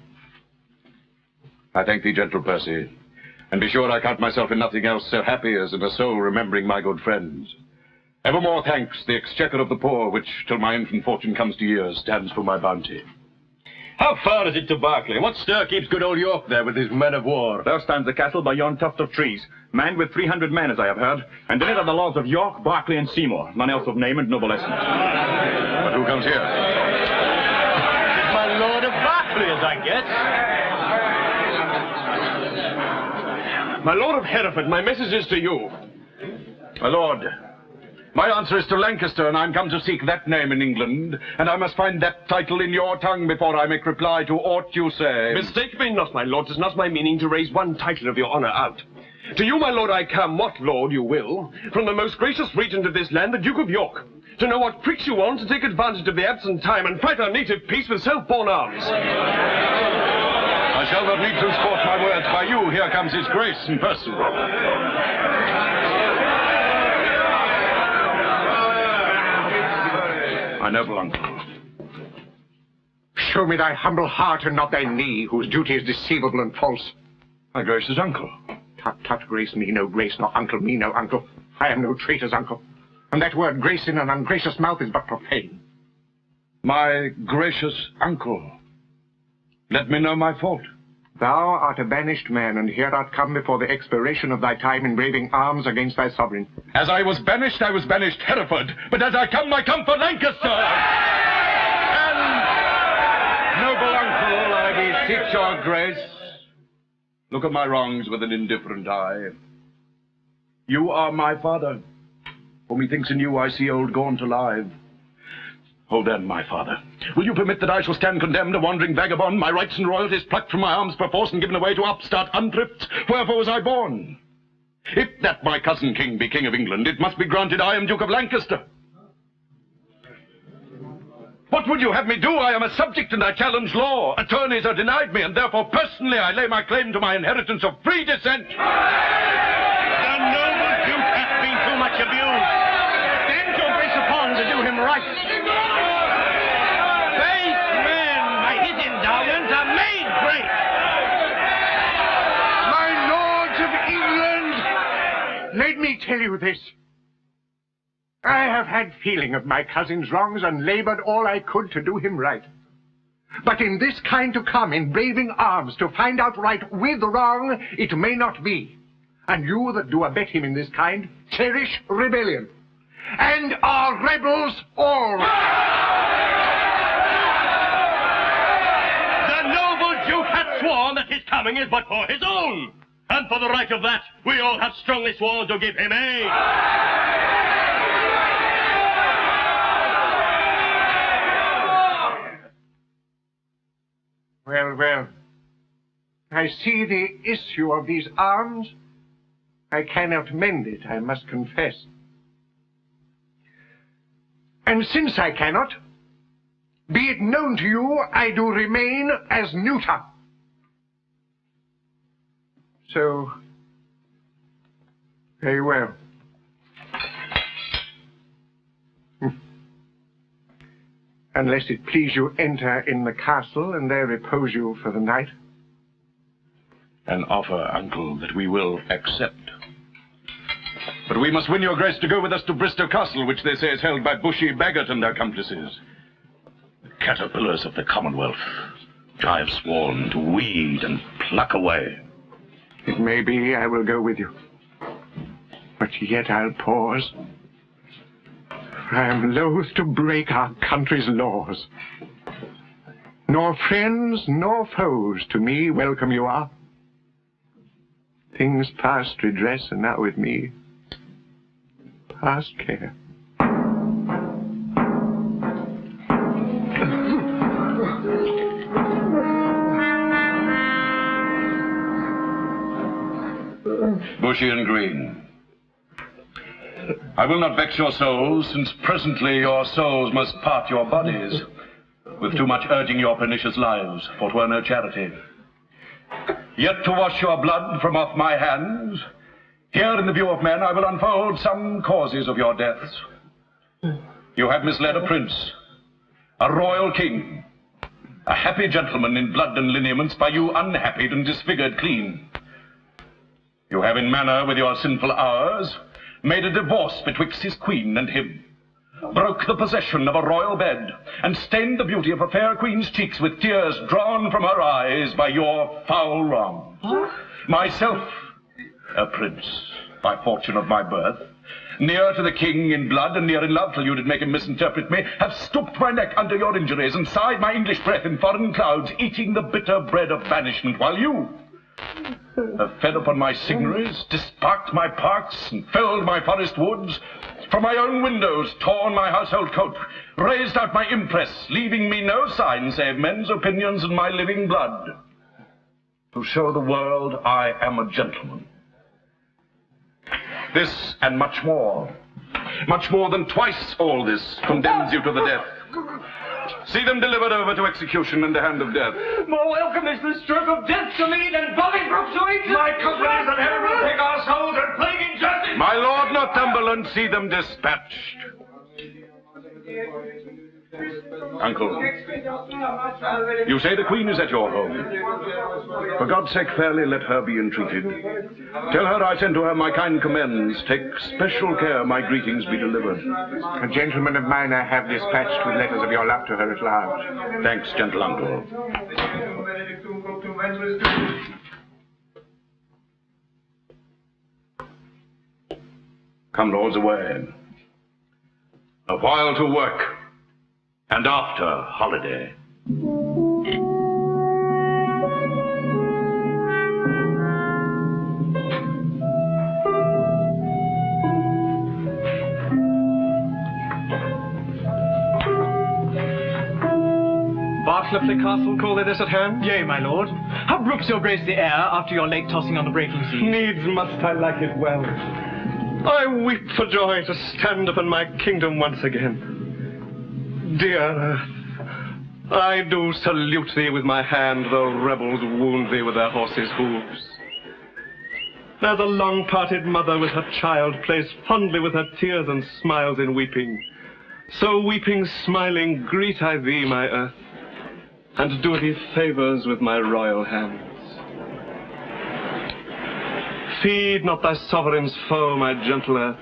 I thank thee, gentle Percy. And be sure I count myself in nothing else so happy as in a soul remembering my good friends. Evermore thanks the exchequer of the poor, which, till my infant fortune comes to years, stands for my bounty. How far is it to Berkeley? What stir keeps good old York there with his men of war? There stands the castle by yon tuft of trees, manned with 300 men, as I have heard, and in it are the lords of York, Berkeley, and Seymour, none else of name and noble essence. But who comes here? My lord of Berkeley, as I guess. My lord of Hereford, my message is to you. My lord, my answer is to Lancaster, and I'm come to seek that name in England, and I must find that title in your tongue before I make reply to aught you say. Mistake me not, my lord. 'Tis not my meaning to raise one title of your honour out. To you, my lord, I come, what lord you will, from the most gracious regent of this land, the Duke of York, to know what pricks you want to take advantage of the absent time and fight our native peace with self-born arms. I shall not need to sport my words by you. Here comes his grace in person. My noble uncle. Show me thy humble heart and not thy knee, whose duty is deceivable and false. My gracious uncle. Tut, tut, grace me no grace, nor uncle me no uncle. I am no traitor's uncle. And that word grace in an ungracious mouth is but profane. My gracious uncle, let me know my fault. Thou art a banished man, and here art come before the expiration of thy time in braving arms against thy sovereign. As I was banished Hereford, but as I come for Lancaster! And, noble uncle, I beseech your grace, look at my wrongs with an indifferent eye. You are my father, for methinks in you I see old Gaunt alive. Hold then, my father, will you permit that I shall stand condemned, a wandering vagabond, my rights and royalties plucked from my arms perforce and given away to upstart unthrifts? Wherefore was I born? If that my cousin king be king of England, it must be granted I am Duke of Lancaster. What would you have me do? I am a subject and I challenge law. Attorneys are denied me, and therefore personally I lay my claim to my inheritance of free descent. The noble Duke hath been too much abused. Stand your grace upon to do him right. Let me tell you this. I have had feeling of my cousin's wrongs and labored all I could to do him right. But in this kind to come, in braving arms, to find out right with wrong, it may not be. And you that do abet him in this kind, cherish rebellion. And are rebels all. The noble Duke hath sworn that his coming is but for his own. And for the right of that, we all have strongly sworn to give him aid. Well, well. I see the issue of these arms. I cannot mend it, I must confess. And since I cannot, be it known to you, I do remain as neuter. So, very well. Unless it please you, enter in the castle, and there repose you for the night. An offer, uncle, that we will accept. But we must win your grace to go with us to Bristow Castle, which they say is held by Bushy Bagot and accomplices. The caterpillars of the Commonwealth, which I have sworn to weed and pluck away. It may be I will go with you. But yet I'll pause. For I am loath to break our country's laws. Nor friends nor foes to me welcome you are. Things past redress are now with me, past care. Bushy and Green, I will not vex your souls, since presently your souls must part your bodies, with too much urging your pernicious lives, for 'twere no charity. Yet to wash your blood from off my hands, here in the view of men I will unfold some causes of your deaths. You have misled a prince, a royal king, a happy gentleman in blood and lineaments, by you unhappied and disfigured clean. You have in manner with your sinful hours made a divorce betwixt his queen and him, broke the possession of a royal bed, and stained the beauty of a fair queen's cheeks with tears drawn from her eyes by your foul wrongs. Myself, a prince, by fortune of my birth, near to the king in blood and near in love, till you did make him misinterpret me, have stooped my neck under your injuries and sighed my English breath in foreign clouds, eating the bitter bread of banishment, while you have fed upon my signories, disparked my parks, and felled my forest woods, from my own windows torn my household coat, raised out my impress, leaving me no sign save men's opinions and my living blood, to show the world I am a gentleman. This and much more than twice all this, condemns you to the death. See them delivered over to execution in the hand of death. More welcome is the stroke of death to me than Bolingbroke to eat. My companies of heaven will take our souls and plague injustice. My lord Northumberland, see them dispatched. Uncle, you say the Queen is at your home. For God's sake, fairly let her be entreated. Tell her I send to her my kind commends. Take special care my greetings be delivered. A gentleman of mine I have dispatched with letters of your love to her at large. Thanks, gentle uncle. Come, lords, away. A while to work, and after holiday. Bartlefley Castle, call they this at hand? Yea, my lord. How brooks your grace the air after your late tossing on the breaking sea? Needs must I like it well. I weep for joy to stand upon my kingdom once again. Dear earth, I do salute thee with my hand, though rebels wound thee with their horses' hooves. As a long-parted mother with her child plays fondly with her tears and smiles in weeping, so weeping, smiling, greet I thee, my earth, and do thee favours with my royal hands. Feed not thy sovereign's foe, my gentle earth,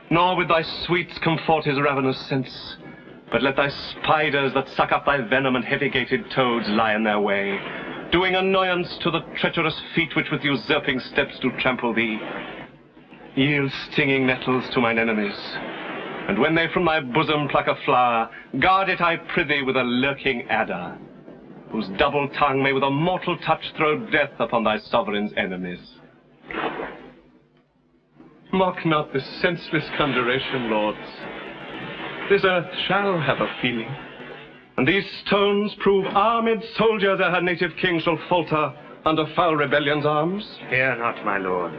nor with thy sweets comfort his ravenous sense, but let thy spiders that suck up thy venom and heavy-gated toads lie in their way, doing annoyance to the treacherous feet which with usurping steps do trample thee. Yield stinging nettles to mine enemies, and when they from thy bosom pluck a flower, guard it, I prithee, with a lurking adder, whose double tongue may with a mortal touch throw death upon thy sovereign's enemies. Mock not this senseless conjuration, lords. This earth shall have a feeling, and these stones prove armed soldiers ere her native king shall falter under foul rebellion's arms. Fear not, my lord.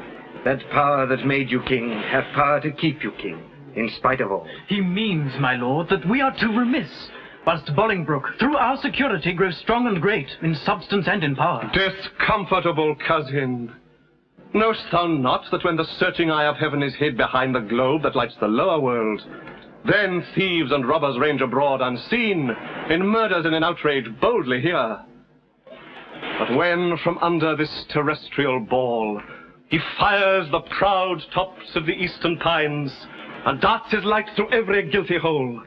That power that made you king hath power to keep you king, in spite of all. He means, my lord, that we are too remiss, whilst Bolingbroke, through our security, grows strong and great, in substance and in power. Discomfortable cousin, knowest thou not that when the searching eye of heaven is hid behind the globe that lights the lower world, then thieves and robbers range abroad unseen, in murders and in outrage boldly here? But when from under this terrestrial ball he fires the proud tops of the eastern pines, and darts his light through every guilty hole,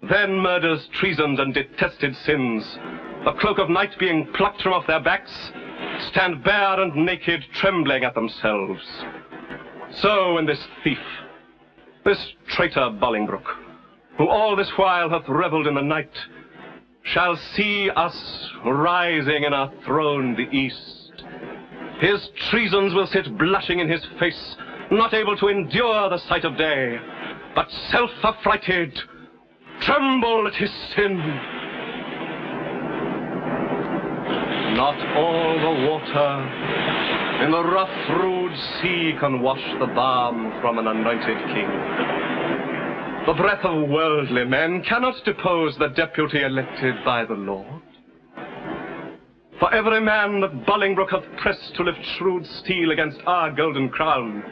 then murders, treasons, and detested sins, the cloak of night being plucked from off their backs, stand bare and naked, trembling at themselves. So in this thief, this traitor Bolingbroke, who all this while hath revelled in the night, shall see us rising in our throne the east. His treasons will sit blushing in his face, not able to endure the sight of day, but self-affrighted, tremble at his sin. Not all the water in the rough, rude sea can wash the balm from an anointed king. The breath of worldly men cannot depose the deputy elected by the Lord. For every man that Bolingbroke hath pressed to lift shrewd steel against our golden crown,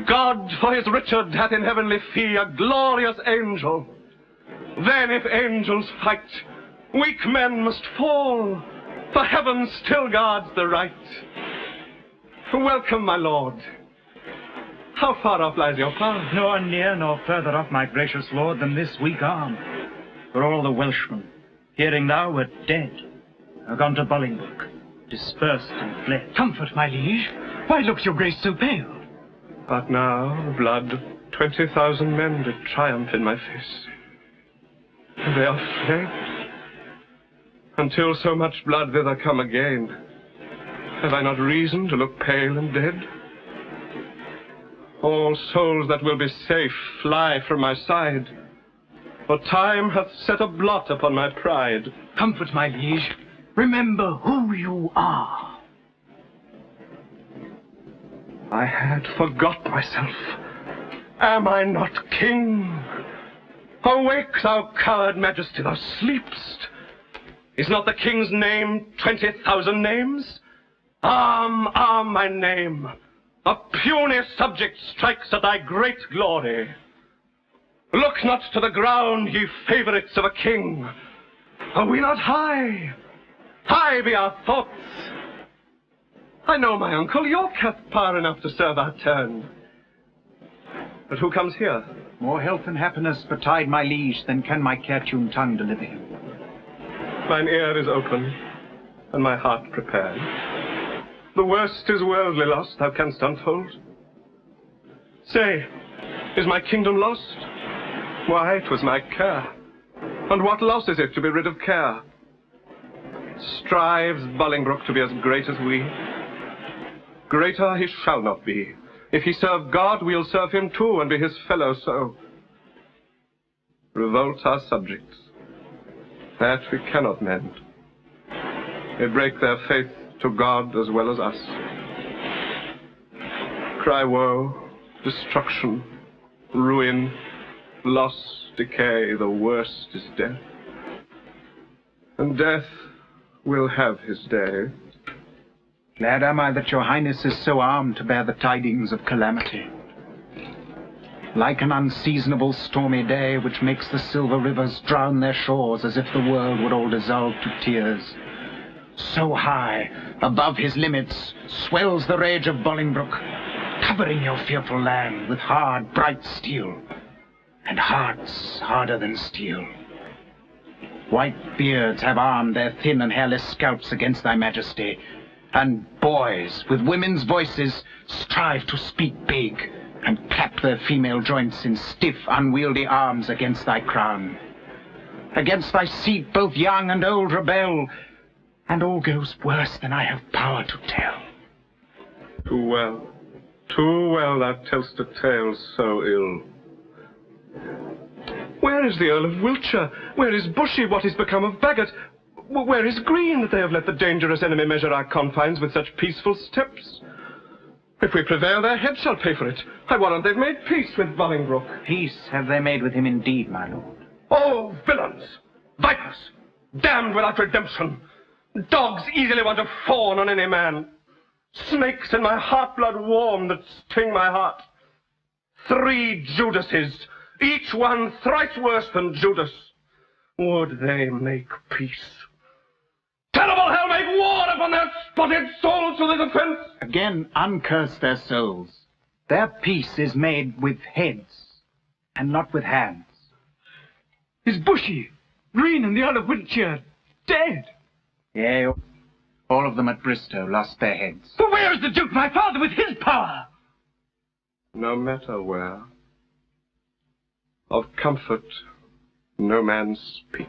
God for his Richard hath in heavenly fee a glorious angel. Then if angels fight, weak men must fall, for heaven still guards the right. Welcome, my lord. How far off lies your path? Nor near nor further off, my gracious lord, than this weak arm. For all the Welshmen, hearing thou wert dead, are gone to Bolingbroke, dispersed and fled. Comfort, my liege. Why looks your grace so pale? But now the blood of 20,000 men did triumph in my face. They are fled. Until so much blood thither come again, have I not reason to look pale and dead? All souls that will be safe fly from my side, for time hath set a blot upon my pride. Comfort, my liege. Remember who you are. I had forgot myself. Am I not king? Awake, thou coward majesty, thou sleepst. Is not the king's name 20,000 names? Arm, arm, my name. A puny subject strikes at thy great glory. Look not to the ground, ye favourites of a king. Are we not high? High be our thoughts. I know my uncle York hath power enough to serve our turn. But who comes here? More health and happiness betide my liege than can my care-tuned tongue deliver him. Mine ear is open, and my heart prepared. The worst is worldly loss, thou canst unfold. Say, is my kingdom lost? Why, 'twas my care. And what loss is it to be rid of care? Strives Bolingbroke to be as great as we? Greater he shall not be. If he serve God, we'll serve him too, and be his fellow so. Revolt our subjects. That we cannot mend. They break their faith to God as well as us. Cry woe, destruction, ruin, loss, decay, the worst is death. And death will have his day. Glad am I that your highness is so armed to bear the tidings of calamity. Like an unseasonable stormy day which makes the silver rivers drown their shores as if the world would all dissolve to tears, so high, above his limits, swells the rage of Bolingbroke, covering your fearful land with hard, bright steel, and hearts harder than steel. White beards have armed their thin and hairless scalps against thy majesty, and boys, with women's voices, strive to speak big, and clap their female joints in stiff, unwieldy arms against thy crown. Against thy seat both young and old rebel, and all goes worse than I have power to tell. Too well thou tell'st a tale so ill. Where is the Earl of Wiltshire? Where is Bushy? What is become of Bagot? Where is Green, that they have let the dangerous enemy measure our confines with such peaceful steps? If we prevail, their heads shall pay for it. I warrant they've made peace with Bolingbroke. Peace have they made with him indeed, my lord. Oh, villains! Vipers! Damned without redemption! Dogs easily want to fawn on any man! Snakes in my heart blood warm that sting my heart! 3 Judases, each one thrice worse than Judas. Would they make peace? Terrible hell make war upon their spotted souls for this offense! Again, uncurse their souls. Their peace is made with heads, and not with hands. Is Bushy, Green, and the Earl of Wiltshire dead? Yea, all of them at Bristow lost their heads. But where is the Duke, my father, with his power? No matter where. Of comfort no man speak.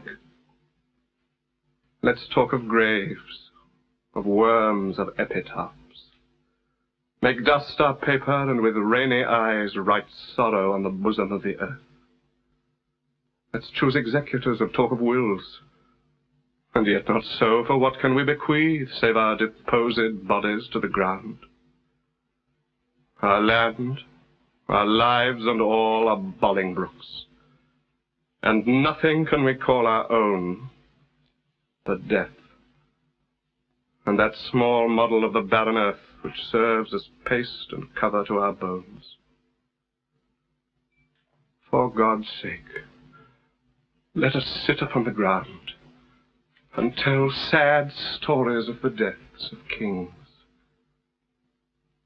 Let's talk of graves, of worms, of epitaphs. Make dust our paper, and with rainy eyes write sorrow on the bosom of the earth. Let's choose executors of talk of wills. And yet not so, for what can we bequeath, save our deposed bodies to the ground? Our land, our lives, and all are Bolingbroke's. And nothing can we call our own but death. And that small model of the barren earth which serves as paste and cover to our bones. For God's sake, let us sit upon the ground and tell sad stories of the deaths of kings.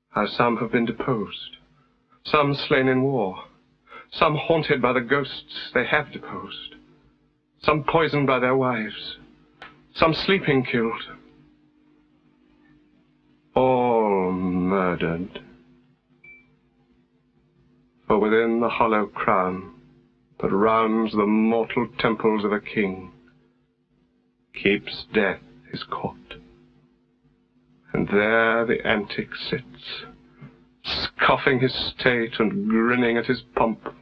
How some have been deposed, some slain in war, some haunted by the ghosts they have deposed, some poisoned by their wives, some sleeping killed, all murdered. For within the hollow crown that rounds the mortal temples of a king keeps death his court. And there the antic sits, scoffing his state and grinning at his pomp,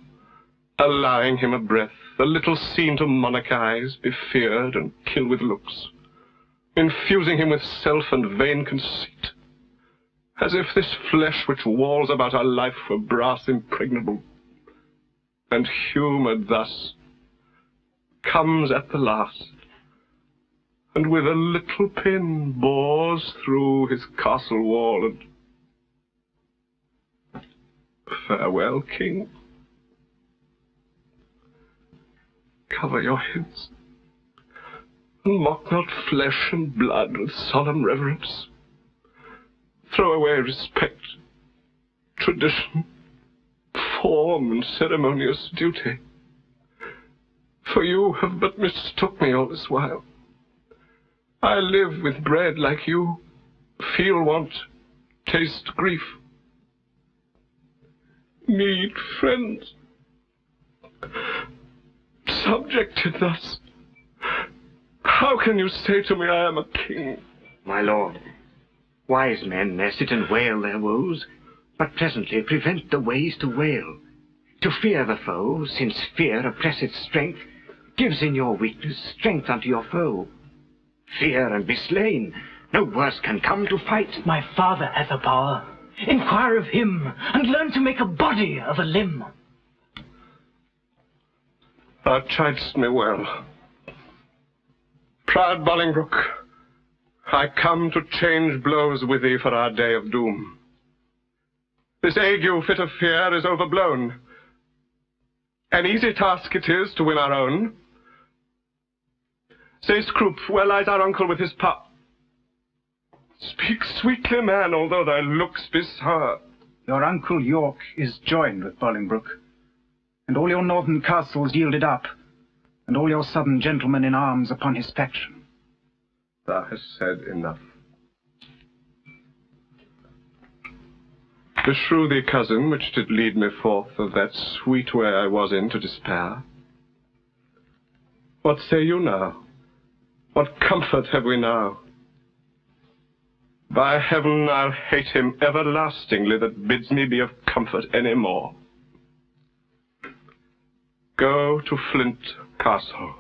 allowing him a breath, a little seen to monarchize, be feared, and kill with looks, infusing him with self and vain conceit, as if this flesh which walls about our life were brass impregnable, and humoured thus, comes at the last, and with a little pin bores through his castle wall, and farewell, King. Cover your heads, and mock not flesh and blood with solemn reverence. Throw away respect, tradition, form, and ceremonious duty. For you have but mistook me all this while. I live with bread like you, feel want, taste grief, need friends. Subjected thus, how can you say to me I am a king? My lord, wise men may sit and wail their woes, but presently prevent the ways to wail. To fear the foe, since fear oppresseth strength, gives in your weakness strength unto your foe. Fear and be slain, no worse can come to fight. My father hath a power. Inquire of him, and learn to make a body of a limb. Thou chid'st me well. Proud Bolingbroke, I come to change blows with thee for our day of doom. This ague fit of fear is overblown. An easy task it is to win our own. Say, Scroop, where lies our uncle with his pup? Speak sweetly, man, although thy looks be sour. Your uncle York is joined with Bolingbroke, and all your northern castles yielded up, and all your southern gentlemen in arms upon his faction. Thou hast said enough. Beshrew thee, cousin, which did lead me forth of that sweet way I was in to despair. What say you now? What comfort have we now? By heaven, I'll hate him everlastingly that bids me be of comfort any more. Go to Flint Castle.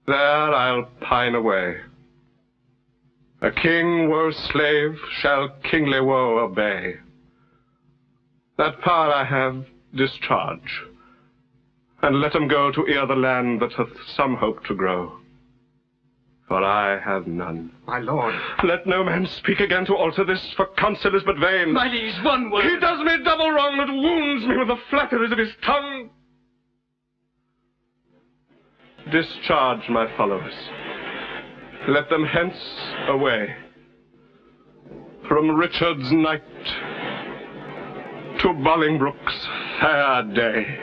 There I'll pine away. A king woe's slave shall kingly woe obey. That power I have, discharge, and let him go to ere the land that hath some hope to grow. For I have none. My lord. Let no man speak again to alter this, for counsel is but vain. My liege, one word. He does me double wrong that wounds me with the flatteries of his tongue. Discharge my followers. Let them hence away. From Richard's night to Bolingbroke's fair day.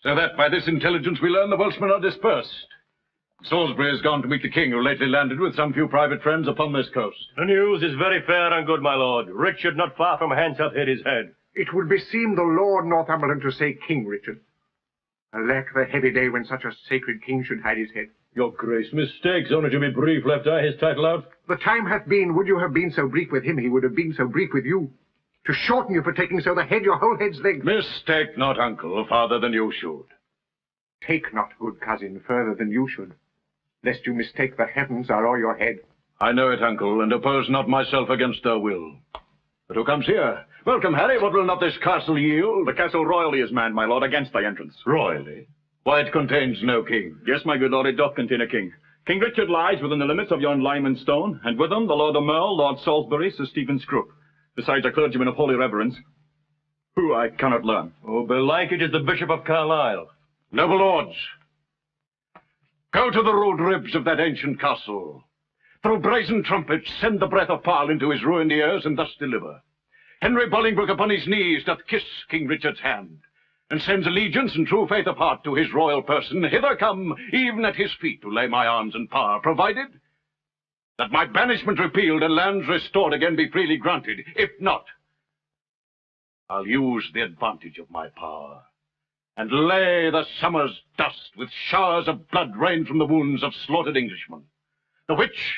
So that by this intelligence we learn the Welshmen are dispersed. Salisbury has gone to meet the king, who lately landed with some few private friends upon this coast. The news is very fair and good, my lord. Richard, not far from hence, hath hid his head. It would beseem the Lord Northumberland to say King Richard. Alack, the heavy day when such a sacred king should hide his head. Your grace mistakes, only to be brief, left I his title out. The time hath been, would you have been so brief with him, he would have been so brief with you. To shorten you for taking so the head your whole head's length. Mistake not, uncle, farther than you should. Take not, good cousin, further than you should, lest you mistake the heavens are o'er your head. I know it, uncle, and oppose not myself against their will. But who comes here? Welcome, Harry. What will not this castle yield? The castle royally is manned, my lord, against thy entrance. Royally? Why, it contains no king. Yes, my good lord, it doth contain a king. King Richard lies within the limits of yon lime and stone, and with him the Lord of Merle, Lord Salisbury, Sir Stephen Scrope, besides a clergyman of holy reverence, who I cannot learn. Oh, belike it is the Bishop of Carlisle. Noble lords, go to the rude ribs of that ancient castle. Through brazen trumpets send the breath of power into his ruined ears, and thus deliver. Henry Bolingbroke upon his knees doth kiss King Richard's hand, and sends allegiance and true faith of heart to his royal person, hither come, even at his feet, to lay my arms and power, provided that my banishment repealed and lands restored again be freely granted. If not, I'll use the advantage of my power, and lay the summer's dust with showers of blood rain from the wounds of slaughtered Englishmen, the which,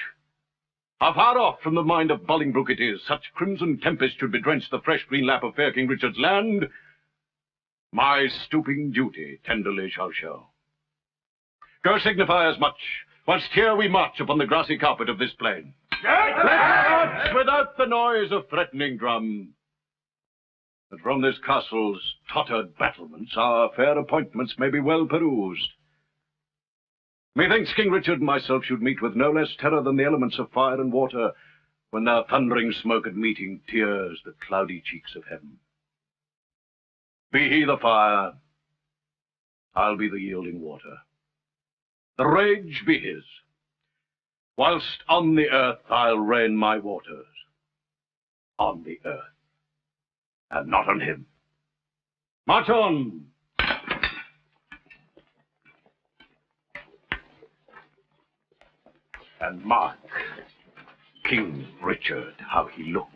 how far off from the mind of Bolingbroke it is, such crimson tempest should bedrench the fresh green lap of fair King Richard's land, my stooping duty tenderly shall show. Go signify as much, whilst here we march upon the grassy carpet of this plain. Let's march without the noise of threatening drum, that from this castle's tottered battlements our fair appointments may be well perused. Methinks King Richard and myself should meet with no less terror than the elements of fire and water, when their thundering smoke at meeting tears the cloudy cheeks of heaven. Be he the fire, I'll be the yielding water. The rage be his, whilst on the earth I'll rain my waters. On the earth, and not on him. March on! And mark King Richard, how he looks.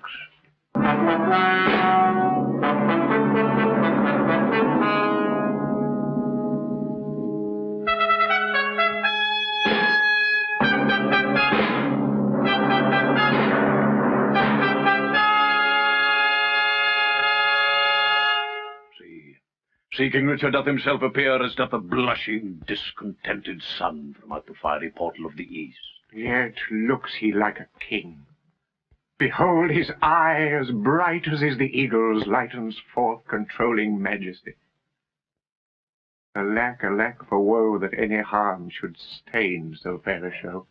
See, King Richard doth himself appear as doth a blushing, discontented sun from out the fiery portal of the east. Yet looks he like a king. Behold, his eye, as bright as is the eagle's, lightens forth controlling majesty. Alack, alack for woe that any harm should stain so fair a show.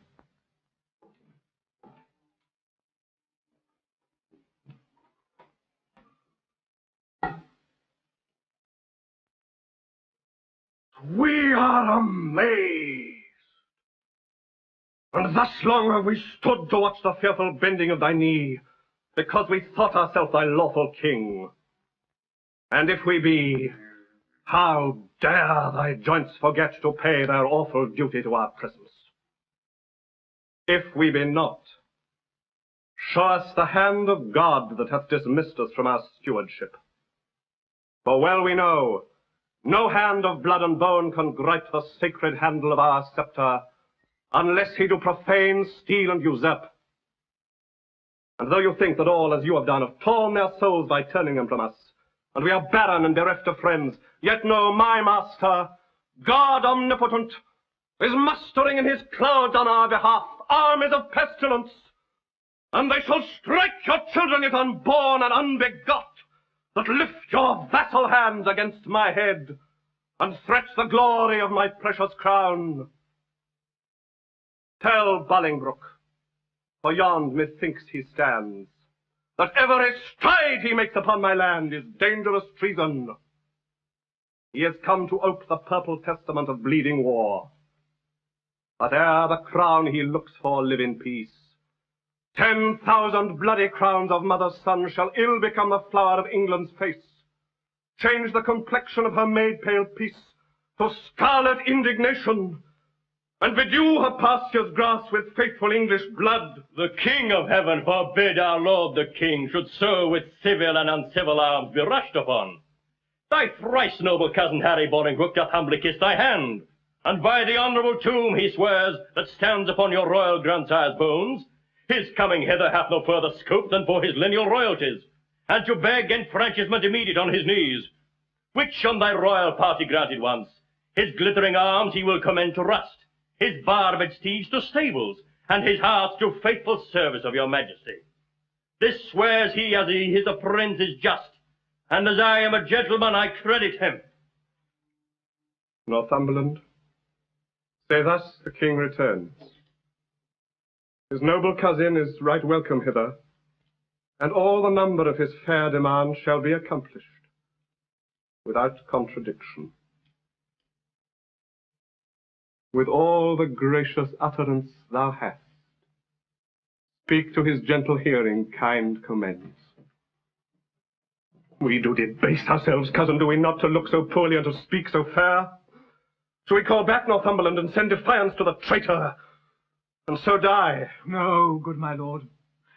We are amazed. And thus long have we stood to watch the fearful bending of thy knee, because we thought ourselves thy lawful king. And if we be, how dare thy joints forget to pay their awful duty to our presence? If we be not, show us the hand of God that hath dismissed us from our stewardship. For well we know, no hand of blood and bone can gripe the sacred handle of our sceptre, unless he do profane, steal, and usurp. And though you think that all, as you have done, have torn their souls by turning them from us, and we are barren and bereft of friends, yet know my master, God omnipotent, is mustering in his clouds on our behalf armies of pestilence, and they shall strike your children yet unborn and unbegot, that lift your vassal hands against my head, and threat the glory of my precious crown. Tell Bolingbroke, for yond methinks he stands, that every stride he makes upon my land is dangerous treason. He has come to ope the purple testament of bleeding war. But ere the crown he looks for live in peace, 10,000 bloody crowns of mother's son shall ill become the flower of England's face, change the complexion of her maid pale peace to scarlet indignation, and bedew her pastures grass with faithful English blood. The King of Heaven forbid our Lord the King should so with civil and uncivil arms be rushed upon. Thy thrice noble cousin Harry Bolingbroke doth humbly kiss thy hand, and by the honourable tomb he swears that stands upon your royal grandsire's bones, his coming hither hath no further scope than for his lineal royalties, and to beg enfranchisement immediate on his knees, which on thy royal party granted once, his glittering arms he will commend to rust, his barbed steeds to stables, and his heart to faithful service of your majesty. This swears he as he his friends is just, and as I am a gentleman I credit him. Northumberland, say thus the king returns. His noble cousin is right welcome hither, and all the number of his fair demands shall be accomplished, without contradiction. With all the gracious utterance thou hast, speak to his gentle hearing kind commends. We do debase ourselves, cousin, do we not, to look so poorly and to speak so fair? Shall we call back Northumberland and send defiance to the traitor, and so die? No, good my lord.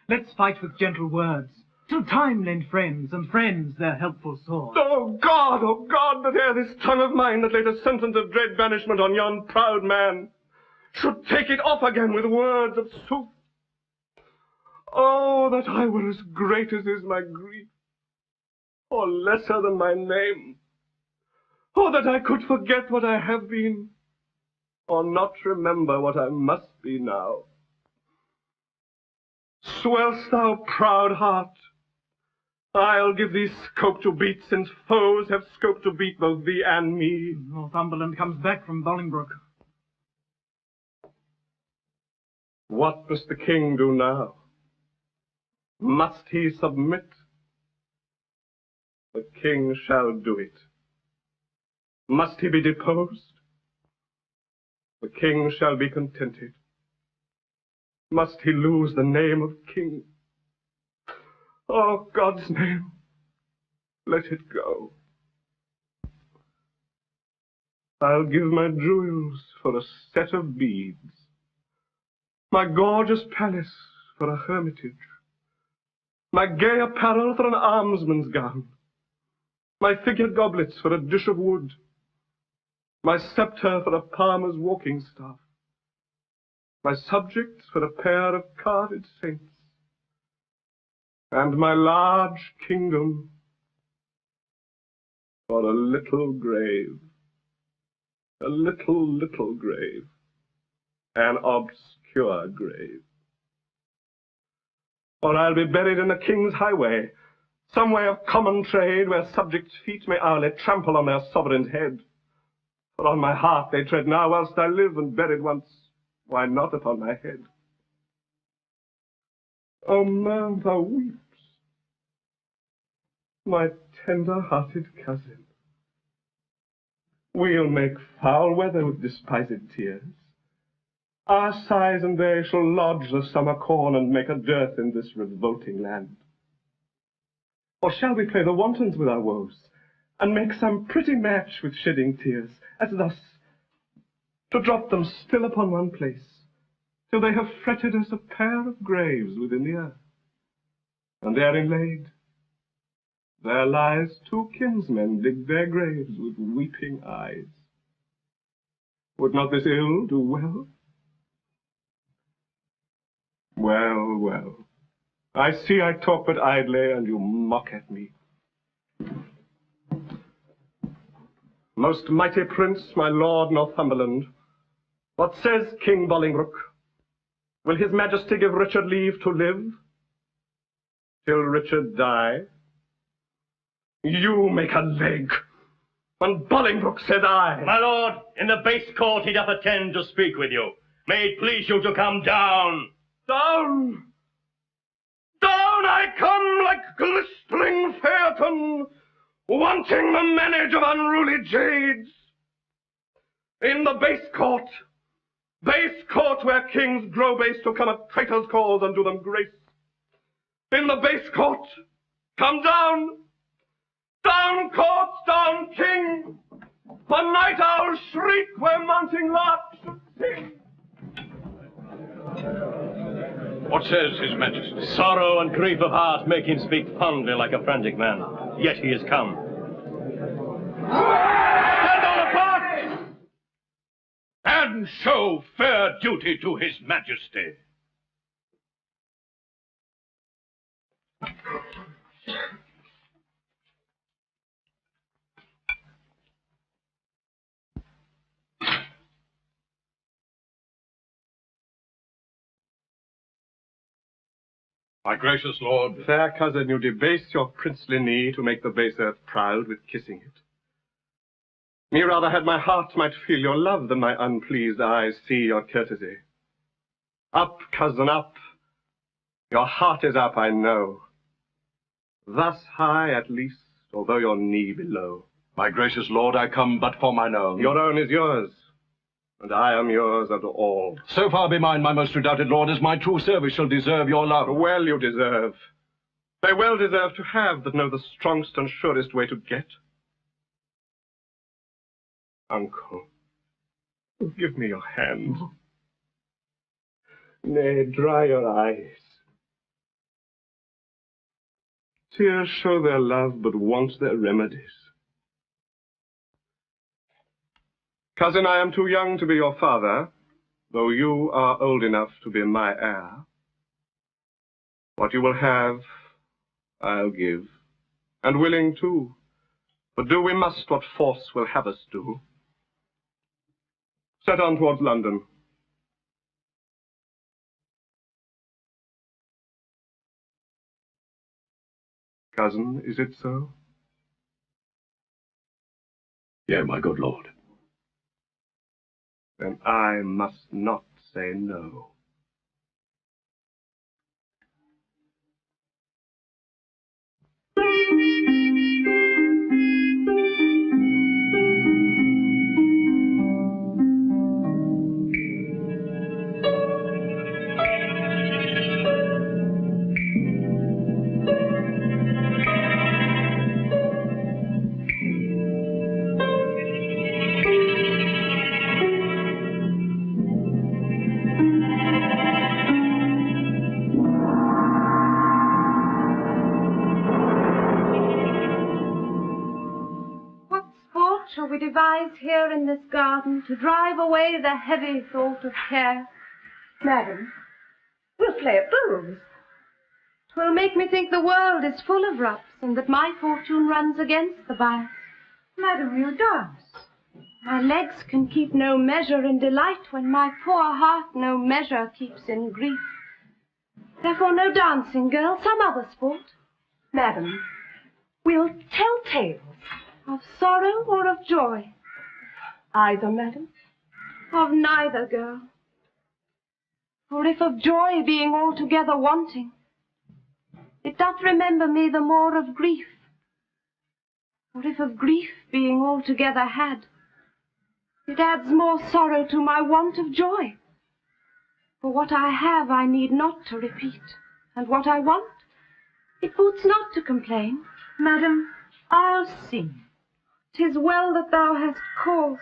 Let's fight with gentle words, till time lend friends, and friends their helpful sword. Oh God, that ere this tongue of mine that laid a sentence of dread banishment on yon proud man should take it off again with words of sooth. Oh, that I were as great as is my grief, or lesser than my name. Oh, that I could forget what I have been, or not remember what I must be now. Swell'st thou, proud heart, I'll give thee scope to beat, since foes have scope to beat both thee and me. Northumberland comes back from Bolingbroke. What must the king do now? Must he submit? The king shall do it. Must he be deposed? The king shall be contented. Must he lose the name of king? Oh, God's name, let it go. I'll give my jewels for a set of beads, my gorgeous palace for a hermitage, my gay apparel for an almsman's gown, my figured goblets for a dish of wood, my sceptre for a palmer's walking staff, my subjects for a pair of carded saints, and my large kingdom for a little grave, a little grave, an obscure grave. Or I'll be buried in the king's highway, some way of common trade, where subjects' feet may hourly trample on their sovereign's head. For on my heart they tread now whilst I live, and buried once, why not upon my head? O man, thou weeps, my tender-hearted cousin. We'll make foul weather with despised tears. Our sighs and they shall lodge the summer corn, and make a dearth in this revolting land. Or shall we play the wantons with our woes, and make some pretty match with shedding tears, as thus, to drop them still upon one place, till they have fretted us a pair of graves within the earth, and therein laid, there lies two kinsmen dig their graves with weeping eyes. Would not this ill do well? Well, well, I see I talk but idly, and you mock at me. Most mighty prince, my lord Northumberland, what says King Bolingbroke? Will his majesty give Richard leave to live, till Richard die? You make a leg, and Bolingbroke said I. My lord, in the base court he doth attend to speak with you. May it please you to come down. Down! Down I come like glistering phaeton, wanting the manage of unruly jades. In the base court where kings grow base to come at traitors' calls and do them grace. In the base court, come down! Down, court, down, king! The night owl shriek where mounting larks should What says His Majesty? Sorrow and grief of heart make him speak fondly like a frantic man. Yet he is come. Stand all apart! And show fair duty to His Majesty. My gracious lord. Fair cousin, you debase your princely knee to make the base earth proud with kissing it. Me rather had my heart might feel your love than my unpleased eyes see your courtesy. Up, cousin, up. Your heart is up, I know. Thus high, at least, although your knee below. My gracious lord, I come but for mine own. Your own is yours, and I am yours unto all. So far be mine, my most redoubted lord, as my true service shall deserve your love. Well you deserve. They well deserve to have that know the strongest and surest way to get. Uncle, give me your hand. Nay, dry your eyes. Tears show their love, but want their remedies. Cousin, I am too young to be your father, though you are old enough to be my heir. What you will have, I'll give, and willing too. But do we must what force will have us do. Set on towards London. Cousin, is it so? Yea, my good lord. Then I must not say no. Shall we devise here in this garden to drive away the heavy thought of care? Madam, we'll play at bowls. 'Twill make me think the world is full of rups, and that my fortune runs against the bias. Madam, we'll dance. My legs can keep no measure in delight when my poor heart no measure keeps in grief. Therefore no dancing, girl, some other sport. Madam, we'll tell tales. Of sorrow or of joy? Either, madam. Of neither, girl. For if of joy being altogether wanting, it doth remember me the more of grief. Or if of grief being altogether had, it adds more sorrow to my want of joy. For what I have I need not to repeat, and what I want, it boots not to complain. Madam, I'll sing. 'Tis well that thou hast cause,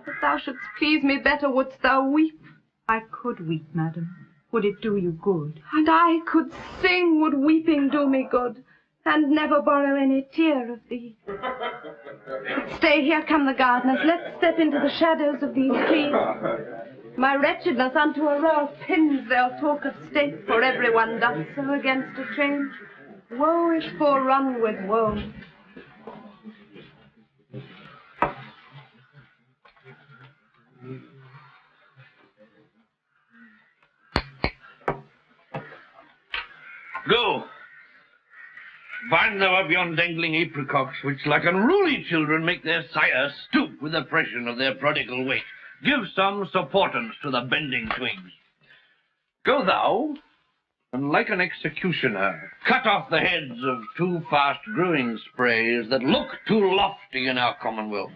that thou shouldst please me better wouldst thou weep. I could weep, madam. Would it do you good? And I could sing, would weeping do me good, and never borrow any tear of thee. But stay, here come the gardeners. Let's step into the shadows of these trees. My wretchedness unto a row of pins they'll talk of state, for everyone doth so against a change. Woe is forerun with woe. Go. Bind thou up yon dangling apricots, which like unruly children make their sire stoop with oppression of their prodigal weight. Give some supportance to the bending twigs. Go thou, and like an executioner, cut off the heads of too fast growing sprays that look too lofty in our commonwealth.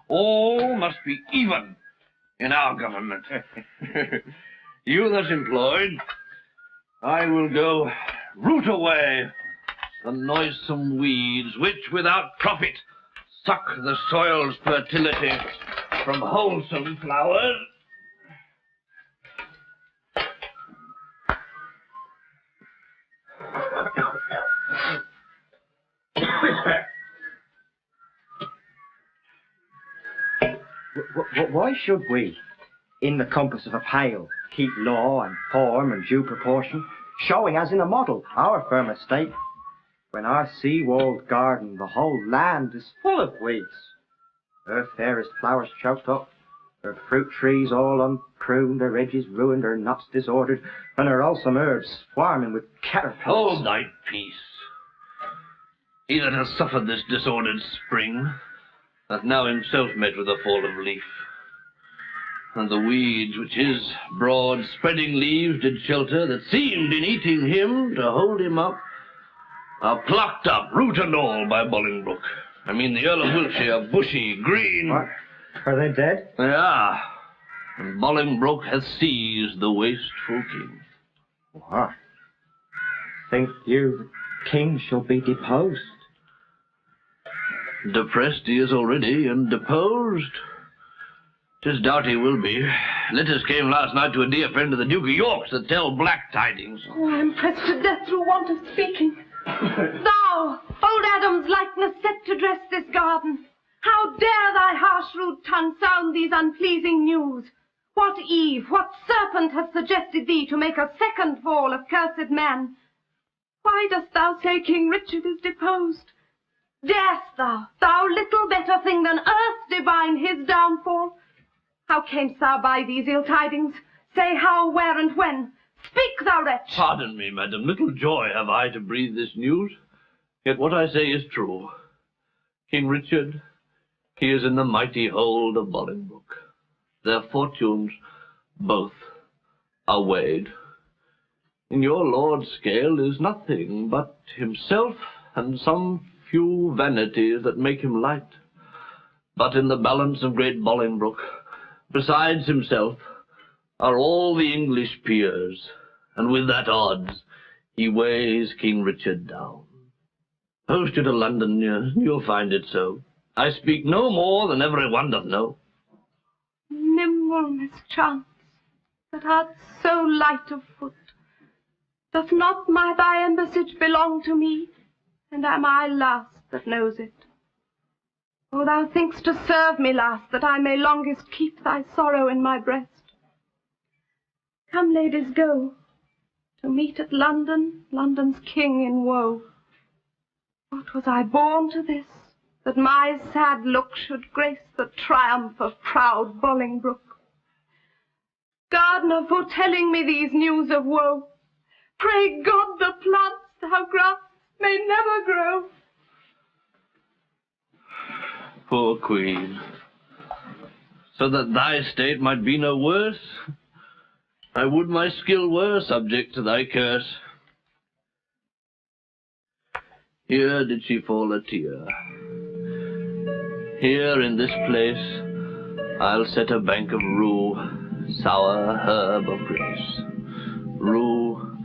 All must be even in our government. You thus employed, I will go root away the noisome weeds which without profit suck the soil's fertility from wholesome flowers. But why should we, in the compass of a pale, keep law and form and due proportion, showing as in a model our firm estate, when our sea-walled garden, the whole land, is full of weeds, her fairest flowers choked up, her fruit trees all unpruned, her edges ruined, her nuts disordered, and her wholesome herbs swarming with caterpillars. Hold thy peace. He that has suffered this disordered spring hath now himself met with a fall of leaf, and the weeds which his broad spreading leaves did shelter, that seemed in eating him to hold him up, are plucked up, root and all, by Bolingbroke. I mean the Earl of Wiltshire, bushy, green. What? Are they dead? They are. And Bolingbroke hath seized the wasteful king. What? Think you the king shall be deposed? Depressed he is already, and deposed 'tis doubt he will be. Letters came last night to a dear friend of the Duke of York's that tell black tidings. Oh, I am pressed to death through want of speaking. Thou, old Adam's likeness, set to dress this garden, how dare thy harsh rude tongue sound these unpleasing news? What Eve, what serpent hath suggested thee to make a second fall of cursed man? Why dost thou say King Richard is deposed? Darest thou, thou little better thing than earth, divine his downfall? How camest thou by these ill tidings? Say how, where, and when. Speak, thou wretch! Pardon me, madam, little joy have I to breathe this news, yet what I say is true. King Richard, he is in the mighty hold of Bolingbroke. Their fortunes, both, are weighed. In your lord's scale is nothing but himself and some few vanities that make him light. But in the balance of great Bolingbroke, besides himself, are all the English peers, and with that odds he weighs King Richard down. Post you to London, you'll find it so. I speak no more than every one doth know. Nimble mischance, that art so light of foot, doth not thy embassage belong to me, and am I last that knows it? O thou think'st to serve me last, that I may longest keep thy sorrow in my breast. Come, ladies, go, to meet at London, London's king in woe. What was I born to this, that my sad look should grace the triumph of proud Bolingbroke? Gardener, foretelling me these news of woe, pray God the plants thou grafts may never grow. Poor queen, so that thy state might be no worse, I would my skill were subject to thy curse. Here did she fall a tear. Here in this place I'll set a bank of rue, sour herb of grace. Rue,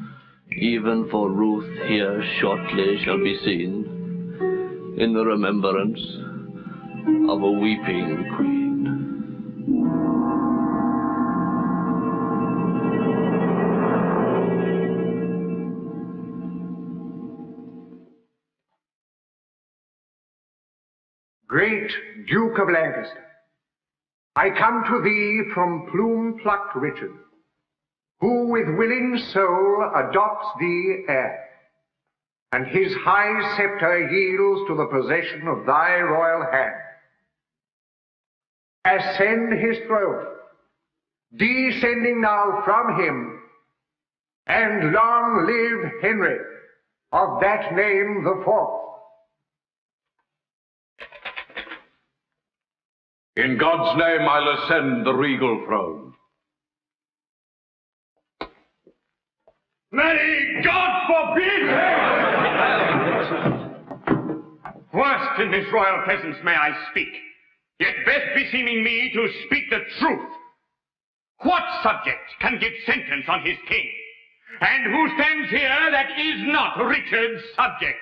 even for Ruth here shortly shall be seen, in the remembrance of a weeping queen. Great Duke of Lancaster, I come to thee from plume-plucked Richard, who with willing soul adopts thee heir, and his high sceptre yields to the possession of thy royal hand. Ascend his throne, descending now from him, and long live Henry, of that name the fourth. In God's name I'll ascend the regal throne. May God forbid! Worst in this royal presence may I speak, yet best beseeming me to speak the truth. What subject can give sentence on his king? And who stands here that is not Richard's subject?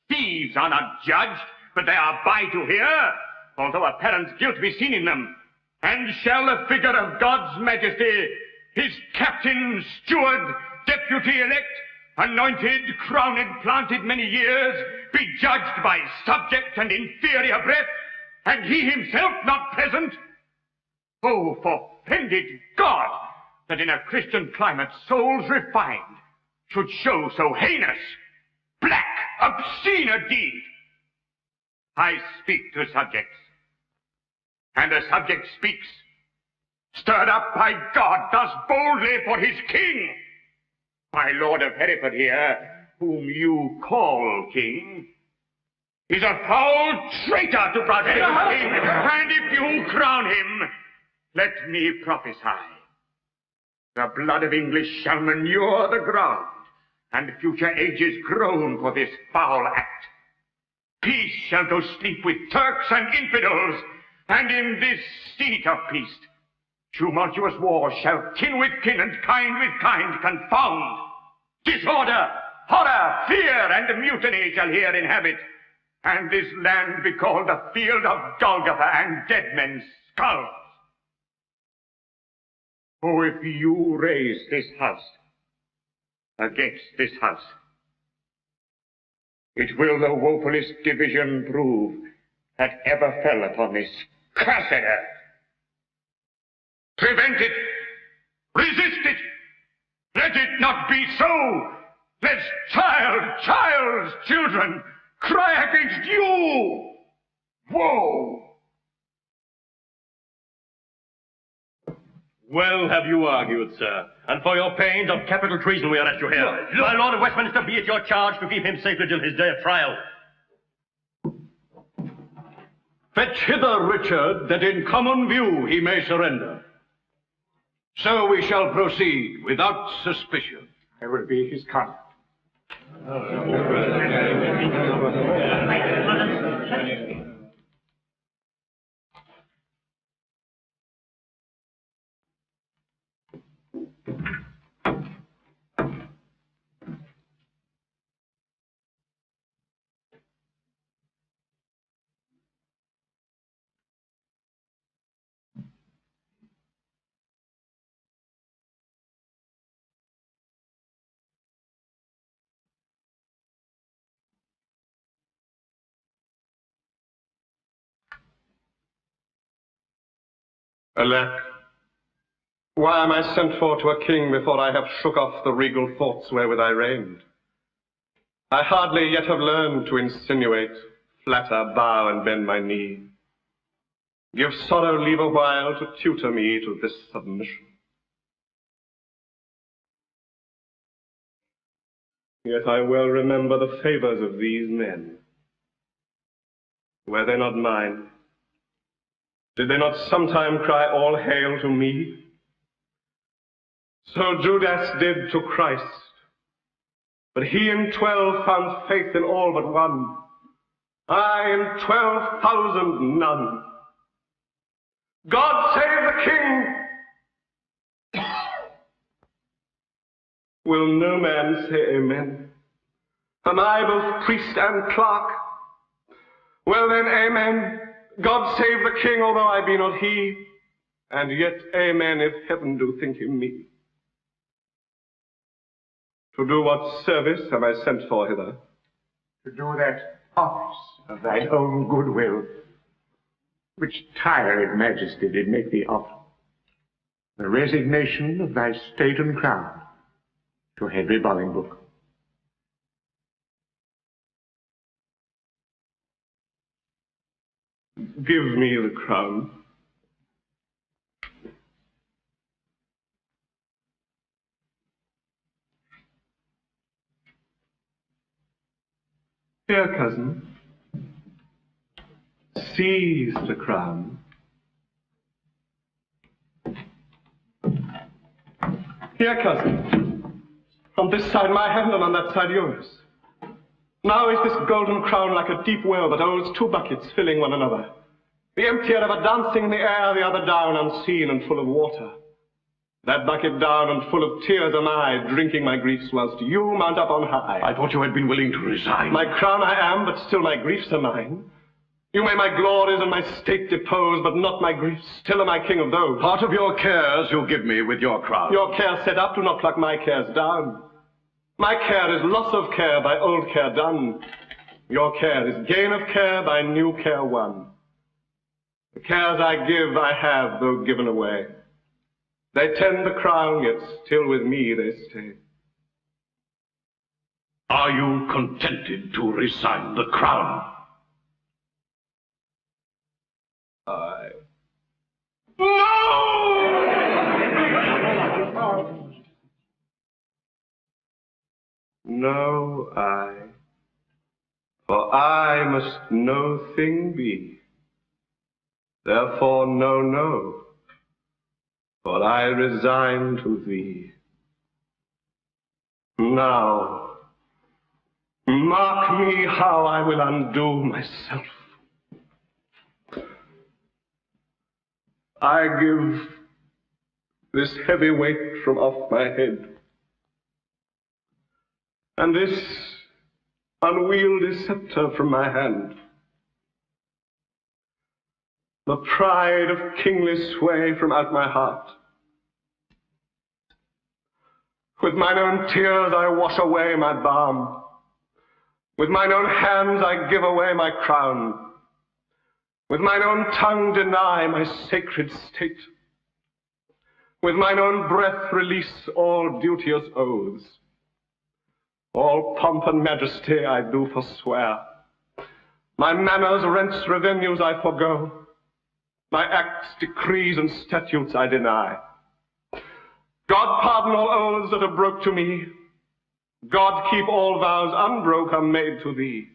Thieves are not judged, but they are by to hear, although apparent guilt be seen in them. And shall the figure of God's majesty, his captain, steward, deputy elect, anointed, crowned, planted many years, be judged by subject and inferior breath, and he himself not present? Oh, forfended God, that in a Christian climate souls refined should show so heinous, black, obscene a deed. I speak to subjects, and the subject speaks, stirred up by God, thus boldly for his king. My lord of Hereford here, whom you call king, is a foul traitor to God's king, and if you crown him, let me prophesy. The blood of English shall manure the ground, and future ages groan for this foul act. Peace shall go sleep with Turks and infidels, and in this seat of peace, tumultuous war shall kin with kin and kind with kind confound. Disorder, horror, fear, and mutiny shall here inhabit, and this land be called the field of Golgotha and dead men's skulls. Oh, if you raise this house against this house, it will the woefulest division prove that ever fell upon this cursed earth. Prevent it, resist it, let it not be so, lest child's children cry against you. Woe! Well have you argued, sir, and for your pains of capital treason we arrest you here. My Lord of Westminster, be it your charge to keep him safely till his day of trial. Fetch hither, Richard, that in common view he may surrender. So we shall proceed without suspicion. I will be his conduct. Alack, why am I sent for to a king before I have shook off the regal thoughts wherewith I reigned? I hardly yet have learned to insinuate, flatter, bow, and bend my knee. Give sorrow leave a while to tutor me to this submission. Yet I well remember the favors of these men. Were they not mine? Did they not sometime cry, all hail to me? So Judas did to Christ. But he in 12 found faith in all but one. I in 12,000 none. God save the King! Will no man say amen? Am I both priest and clerk? Well then, amen. God save the King, although I be not he, and yet amen if heaven do think him me. To do what service am I sent for hither? To do that office of thine own goodwill, which tired majesty did make thee offer, the resignation of thy state and crown to Henry Bolingbroke. Give me the crown. Here, cousin. Seize the crown. Here, cousin. On this side my hand, and on that side yours. Now is this golden crown like a deep well that holds two buckets filling one another. The emptier ever dancing in the air, the other down unseen and full of water. That bucket down and full of tears am I, drinking my griefs whilst you mount up on high. I thought you had been willing to resign. My crown I am, but still my griefs are mine. You may my glories and my state depose, but not my griefs. Still am I king of those. Part of your cares you give me with your crown. Your cares set up, do not pluck my cares down. My care is loss of care by old care done. Your care is gain of care by new care won. The cares I give I have, though given away. They tend the crown, yet still with me they stay. Are you contented to resign the crown? I... No, I. For I must no thing be. Therefore no, no. For I resign to thee. Now, mark me how I will undo myself. I give this heavy weight from off my head, and this unwieldy scepter from my hand. The pride of kingly sway from out my heart. With mine own tears I wash away my balm. With mine own hands I give away my crown. With mine own tongue deny my sacred state. With mine own breath release all duteous oaths. All pomp and majesty I do forswear. My manners, rents, revenues I forego. My acts, decrees, and statutes I deny. God pardon all oaths that are broke to me. God keep all vows unbroke are made to thee.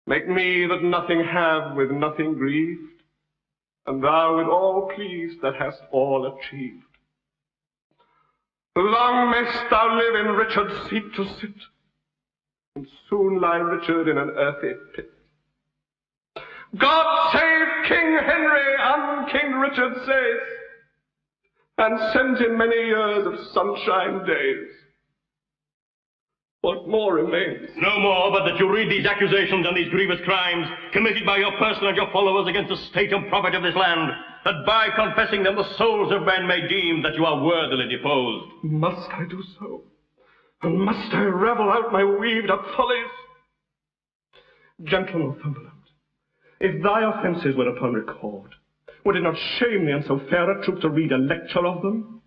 Make me that nothing have with nothing grieved, and thou with all pleased that hast all achieved. Long mayst thou live in Richard's seat to sit, and soon lie Richard in an earthy pit. God save King Henry and King Richard says, and send him many years of sunshine days. What more remains? No more, but that you read these accusations and these grievous crimes committed by your person and your followers against the state and profit of this land, that by confessing them the souls of men may deem that you are worthily deposed. Must I do so? And must I ravel out my weaved up follies? Gentle Northumberland, if thy offences were upon record, would it not shame thee in so fair a troop to read a lecture of them?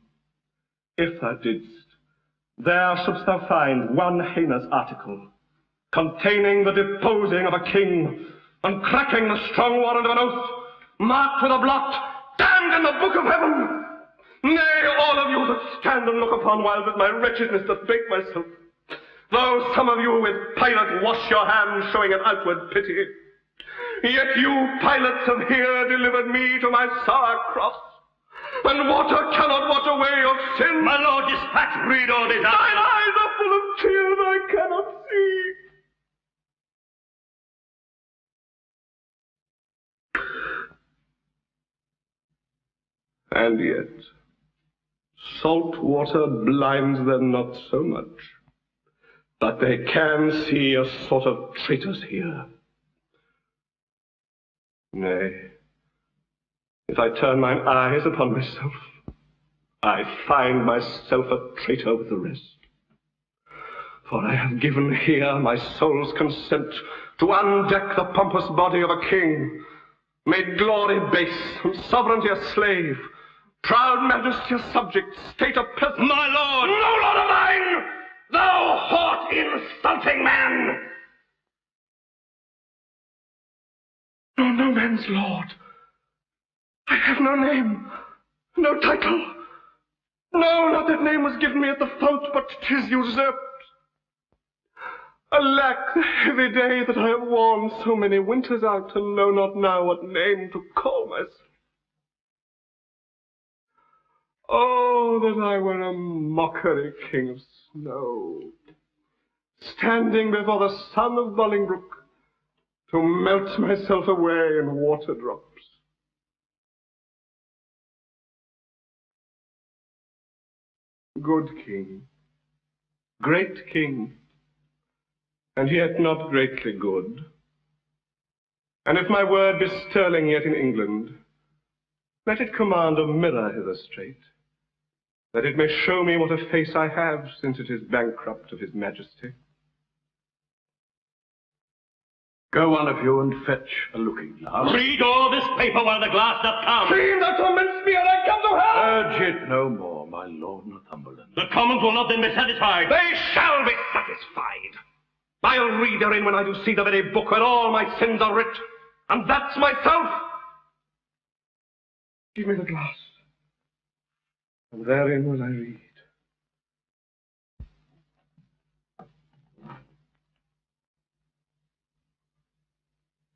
If thou didst, there shouldst thou find one heinous article, containing the deposing of a king, and cracking the strong warrant of an oath, marked with a blot, damned in the book of heaven. Nay, all of you that stand and look upon while with my wretchedness doth bake myself, though some of you with Pilate wash your hands, showing an outward pity, yet you, Pilates, have here delivered me to my sour cross, and water cannot wash away your sin. My lord, dispatch, read all this out. Thine eyes are full of tears I cannot see. And yet, salt water blinds them not so much, but they can see a sort of traitors here. Nay, if I turn mine eyes upon myself, I find myself a traitor with the rest. For I have given here my soul's consent to undeck the pompous body of a king, made glory base and sovereignty a slave, proud majesty a subject, state a peasant. My lord! No lord of mine, thou haught, insulting man! No man's lord. I have no name, no title. No, not that name was given me at the fount, but 'tis usurped. Alack, the heavy day that I have worn so many winters out, and know not now what name to call myself. Oh, that I were a mockery king of snow, standing before the son of Bolingbroke, to melt myself away in water drops. Good king, great king, and yet not greatly good. And if my word be sterling yet in England, let it command a mirror hither straight, that it may show me what a face I have, since it is bankrupt of his majesty. Go, one of you, and fetch a looking-glass. Read all this paper while the glass doth come. See thou torments me, and I come to hell! Urge it no more, my lord Northumberland. The Commons will not then be satisfied. They shall be satisfied. I'll read therein when I do see the very book where all my sins are writ, and that's myself. Give me the glass, and therein will I read.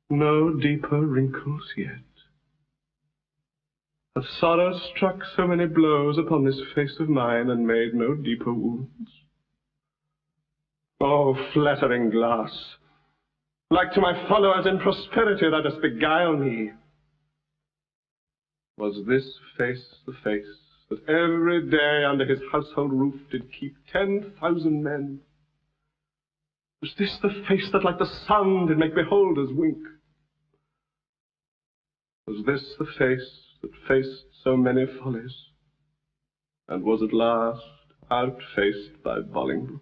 No deeper wrinkles yet. Have sorrow struck so many blows upon this face of mine, and made no deeper wounds? Oh, flattering glass, like to my followers in prosperity, thou dost beguile me. Was this face the face that every day under his household roof did keep 10,000 men? Was this the face that like the sun did make beholders wink? Was this the face that faced so many follies, and was at last outfaced by Bolingbroke?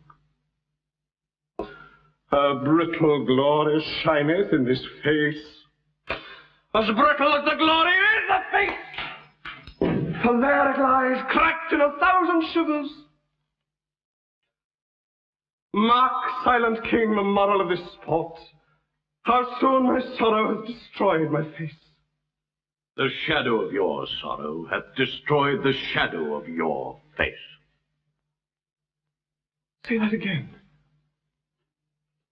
Her brittle glory shineth in this face, as brittle as the glory is the face, for there it lies cracked in 1,000 shivers. Mark, silent king, the moral of this sport, how soon my sorrow has destroyed my face. The shadow of your sorrow hath destroyed the shadow of your face. Say that again.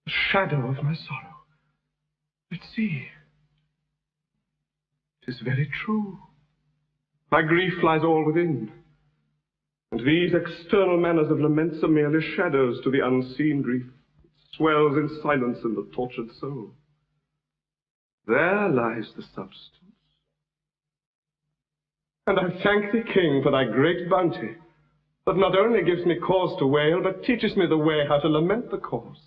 The shadow of my sorrow. Let's see. It is very true. My grief lies all within, and these external manners of laments are merely shadows to the unseen grief that swells in silence in the tortured soul. There lies the substance. And I thank thee, King, for thy great bounty, that not only gives me cause to wail, but teaches me the way how to lament the cause.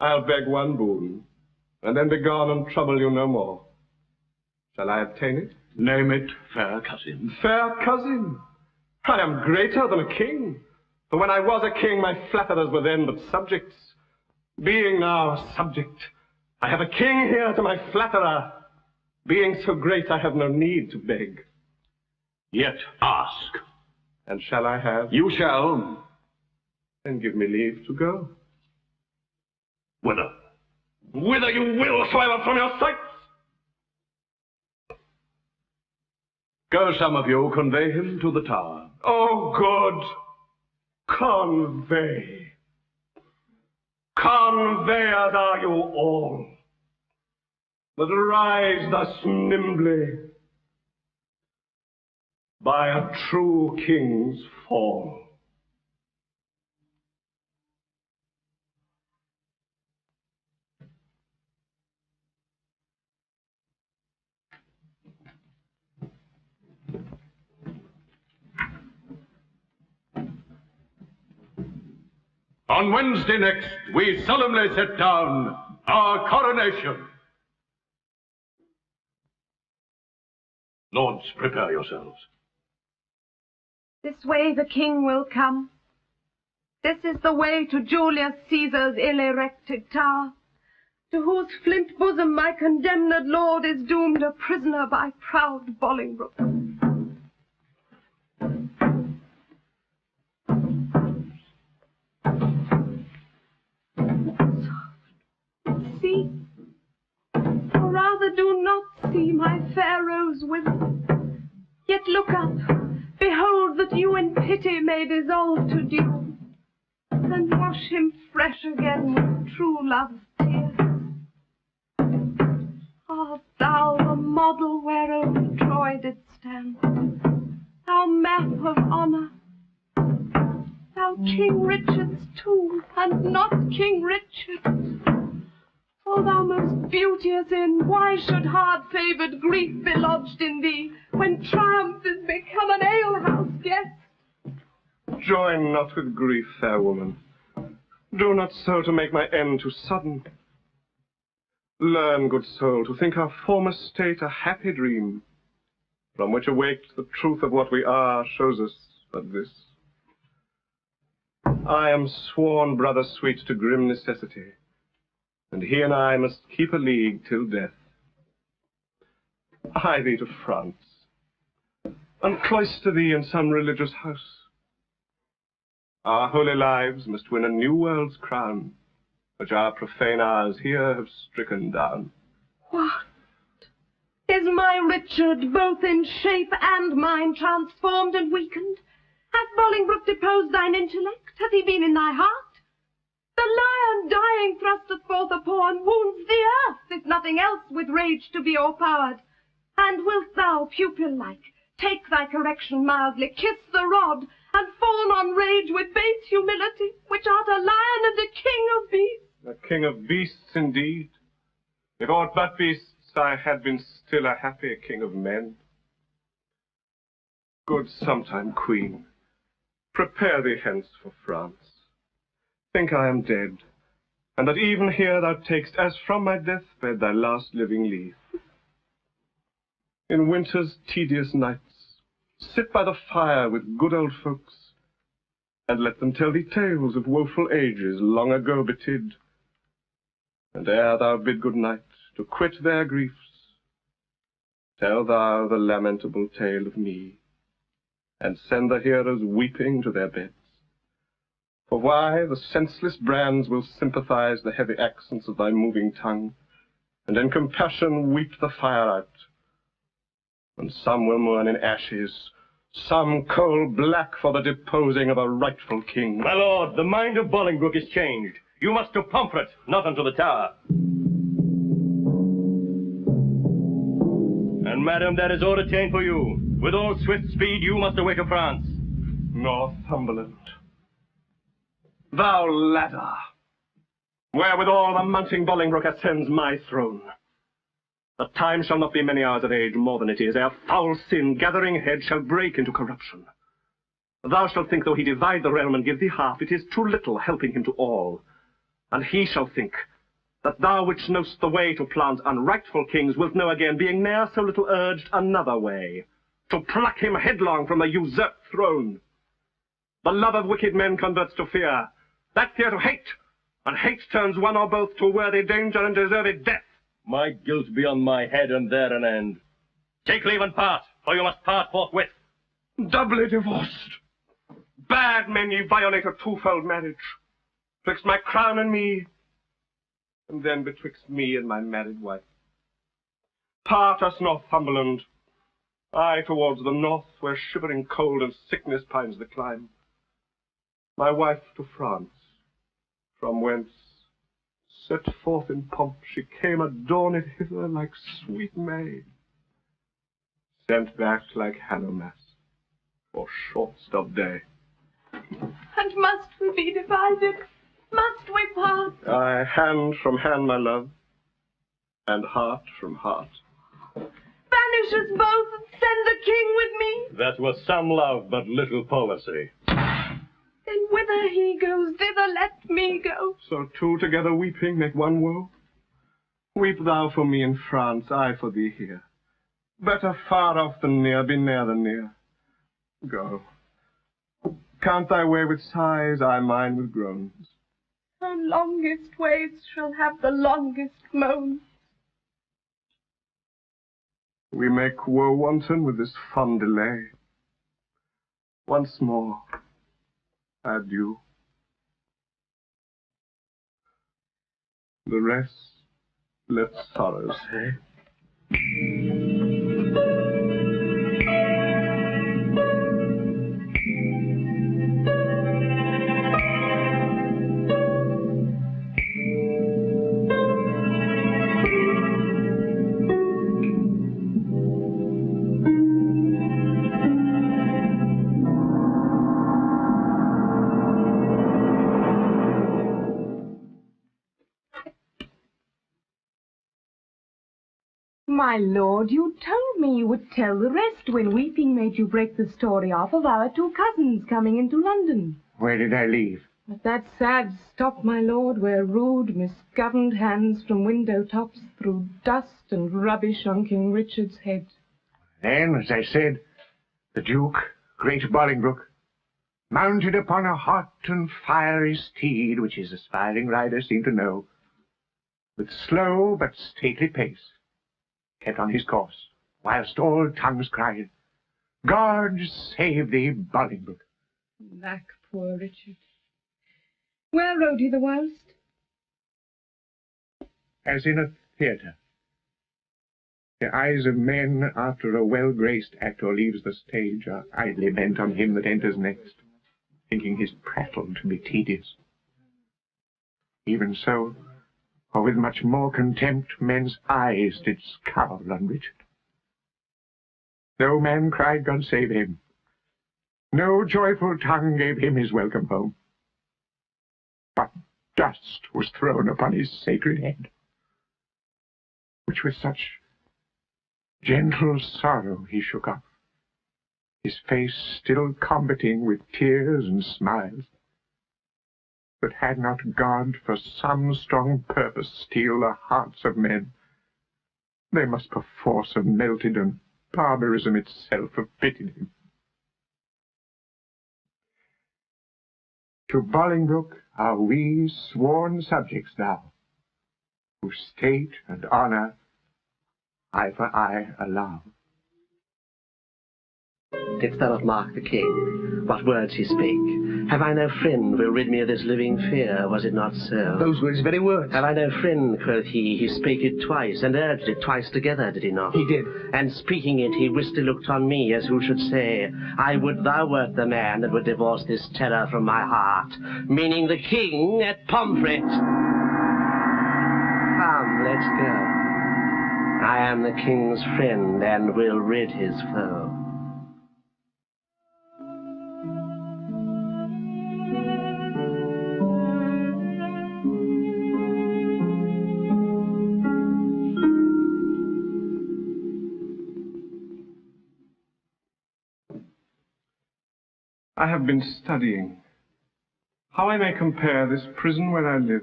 I'll beg one boon, and then be gone and trouble you no more. Shall I obtain it? Name it, fair cousin. Fair cousin? I am greater than a king, for when I was a king, my flatterers were then but subjects. Being now a subject, I have a king here to my flatterer. Being so great, I have no need to beg. Yet ask. And shall I have? You shall. Then give me leave to go. Whither? Whither you will, soever from your sight. Go, some of you, convey him to the tower. Oh, good. Convey. Conveyors are you all, that rise thus nimbly by a true king's fall. On Wednesday next, we solemnly set down our coronation. Lords, prepare yourselves. This way the king will come. This is the way to Julius Caesar's ill-erected tower, to whose flint bosom my condemned lord is doomed a prisoner by proud Bolingbroke. See, or rather do not see my fair rose wither. Yet look up, behold that you in pity may dissolve to dew, and wash him fresh again with true love's tears. Art thou the model where old Troy did stand, thou map of honour, thou King Richard's tomb, and not King Richard? O thou most beauteous in, why should hard-favoured grief be lodged in thee, when triumph is become an alehouse guest? Join not with grief, fair woman. Do not so to make my end too sudden. Learn, good soul, to think our former state a happy dream, from which awaked the truth of what we are shows us but this. I am sworn, brother sweet, to grim necessity, and and he and I must keep a league till death. Hie thee to France, and cloister thee in some religious house. Our holy lives must win a new world's crown, which our profane hours here have stricken down. What? Is my Richard both in shape and mind transformed and weakened? Hath Bolingbroke deposed thine intellect? Hath he been in thy heart? The lion dying thrusteth forth a paw and wounds the earth, if nothing else, with rage to be o'erpowered. And wilt thou, pupil-like, take thy correction mildly, kiss the rod, and fawn on rage with base humility, which art a lion and a king of beasts? A king of beasts, indeed. If aught but beasts, I had been still a happy king of men. Good sometime, queen, prepare thee hence for France. Think I am dead, and that even here thou takest, as from my deathbed, thy last living leave. In winter's tedious nights, sit by the fire with good old folks, and let them tell thee tales of woeful ages long ago betid. And ere thou bid good night to quit their griefs, tell thou the lamentable tale of me, and send the hearers weeping to their beds. For why, the senseless brands will sympathize the heavy accents of thy moving tongue, and in compassion weep the fire out. And some will mourn in ashes, some coal black for the deposing of a rightful king. My lord, the mind of Bolingbroke is changed. You must to Pomfret, not unto the Tower. And, madam, there is order ta'en for you. With all swift speed, you must away to France. Northumberland, thou ladder, wherewithal the mounting Bolingbroke ascends my throne. The time shall not be many hours of age more than it is, ere foul sin, gathering head, shall break into corruption. Thou shalt think, though he divide the realm and give thee half, it is too little, helping him to all. And he shall think that thou, which know'st the way to plant unrightful kings, wilt know again, being ne'er so little urged, another way, to pluck him headlong from the usurped throne. The love of wicked men converts to fear, that fear to hate, and hate turns one or both to worthy danger and deserved death. My guilt be on my head, and there an end. Take leave and part, for you must part forthwith. Doubly divorced. Bad men, ye violate a twofold marriage, twixt my crown and me, and then betwixt me and my married wife. Part us, Northumberland, I towards the north, where shivering cold and sickness pines the clime. My wife to France, from whence, set forth in pomp, she came adorned hither like sweet May, sent back like Hanomas, for short-stub day. And must we be divided? Must we part? Aye, hand from hand, my love, and heart from heart. Banish us both and send the king with me. That was some love, but little policy. Then whither he goes, thither let me go. So two together weeping make one woe? Weep thou for me in France, I for thee here. Better far off than near, be near than near. Go. Count thy way with sighs, I mine with groans. Her longest ways shall have the longest moans. We make woe wanton with this fond delay. Once more, adieu. The rest let sorrow say. My lord, you told me you would tell the rest when weeping made you break the story off of our two cousins coming into London. Where did I leave? At that sad stop, my lord, where rude, misgoverned hands from window tops threw dust and rubbish on King Richard's head. Then, as I said, the Duke, great Bolingbroke, mounted upon a hot and fiery steed, which his aspiring rider seemed to know, with slow but stately pace, kept on his course, whilst all tongues cried, God save thee, Bolingbroke. Lack, poor Richard. Where rode he the whilst? As in a theatre. The eyes of men, after a well-graced actor leaves the stage, are idly bent on him that enters next, thinking his prattle to be tedious. Even so, or with much more contempt, men's eyes did scowl on Richard. No man cried, God save him. No joyful tongue gave him his welcome home. But dust was thrown upon his sacred head, which with such gentle sorrow he shook off, his face still combating with tears and smiles. But had not God for some strong purpose steel the hearts of men, they must perforce have melted, and barbarism itself have pitied him. To Bolingbroke are we sworn subjects now, whose state and honour eye for eye allow. Didst thou not mark the king? What words he spake? Have I no friend will rid me of this living fear? Was it not so? Those were his very words. Have I no friend, quoth he spake it twice, and urged it twice together, did he not? He did. And speaking it, he wistly looked on me, as who should say, I would thou wert the man that would divorce this terror from my heart, meaning the king at Pomfret. Come, let's go. I am the king's friend, and will rid his foe. I have been studying how I may compare this prison where I live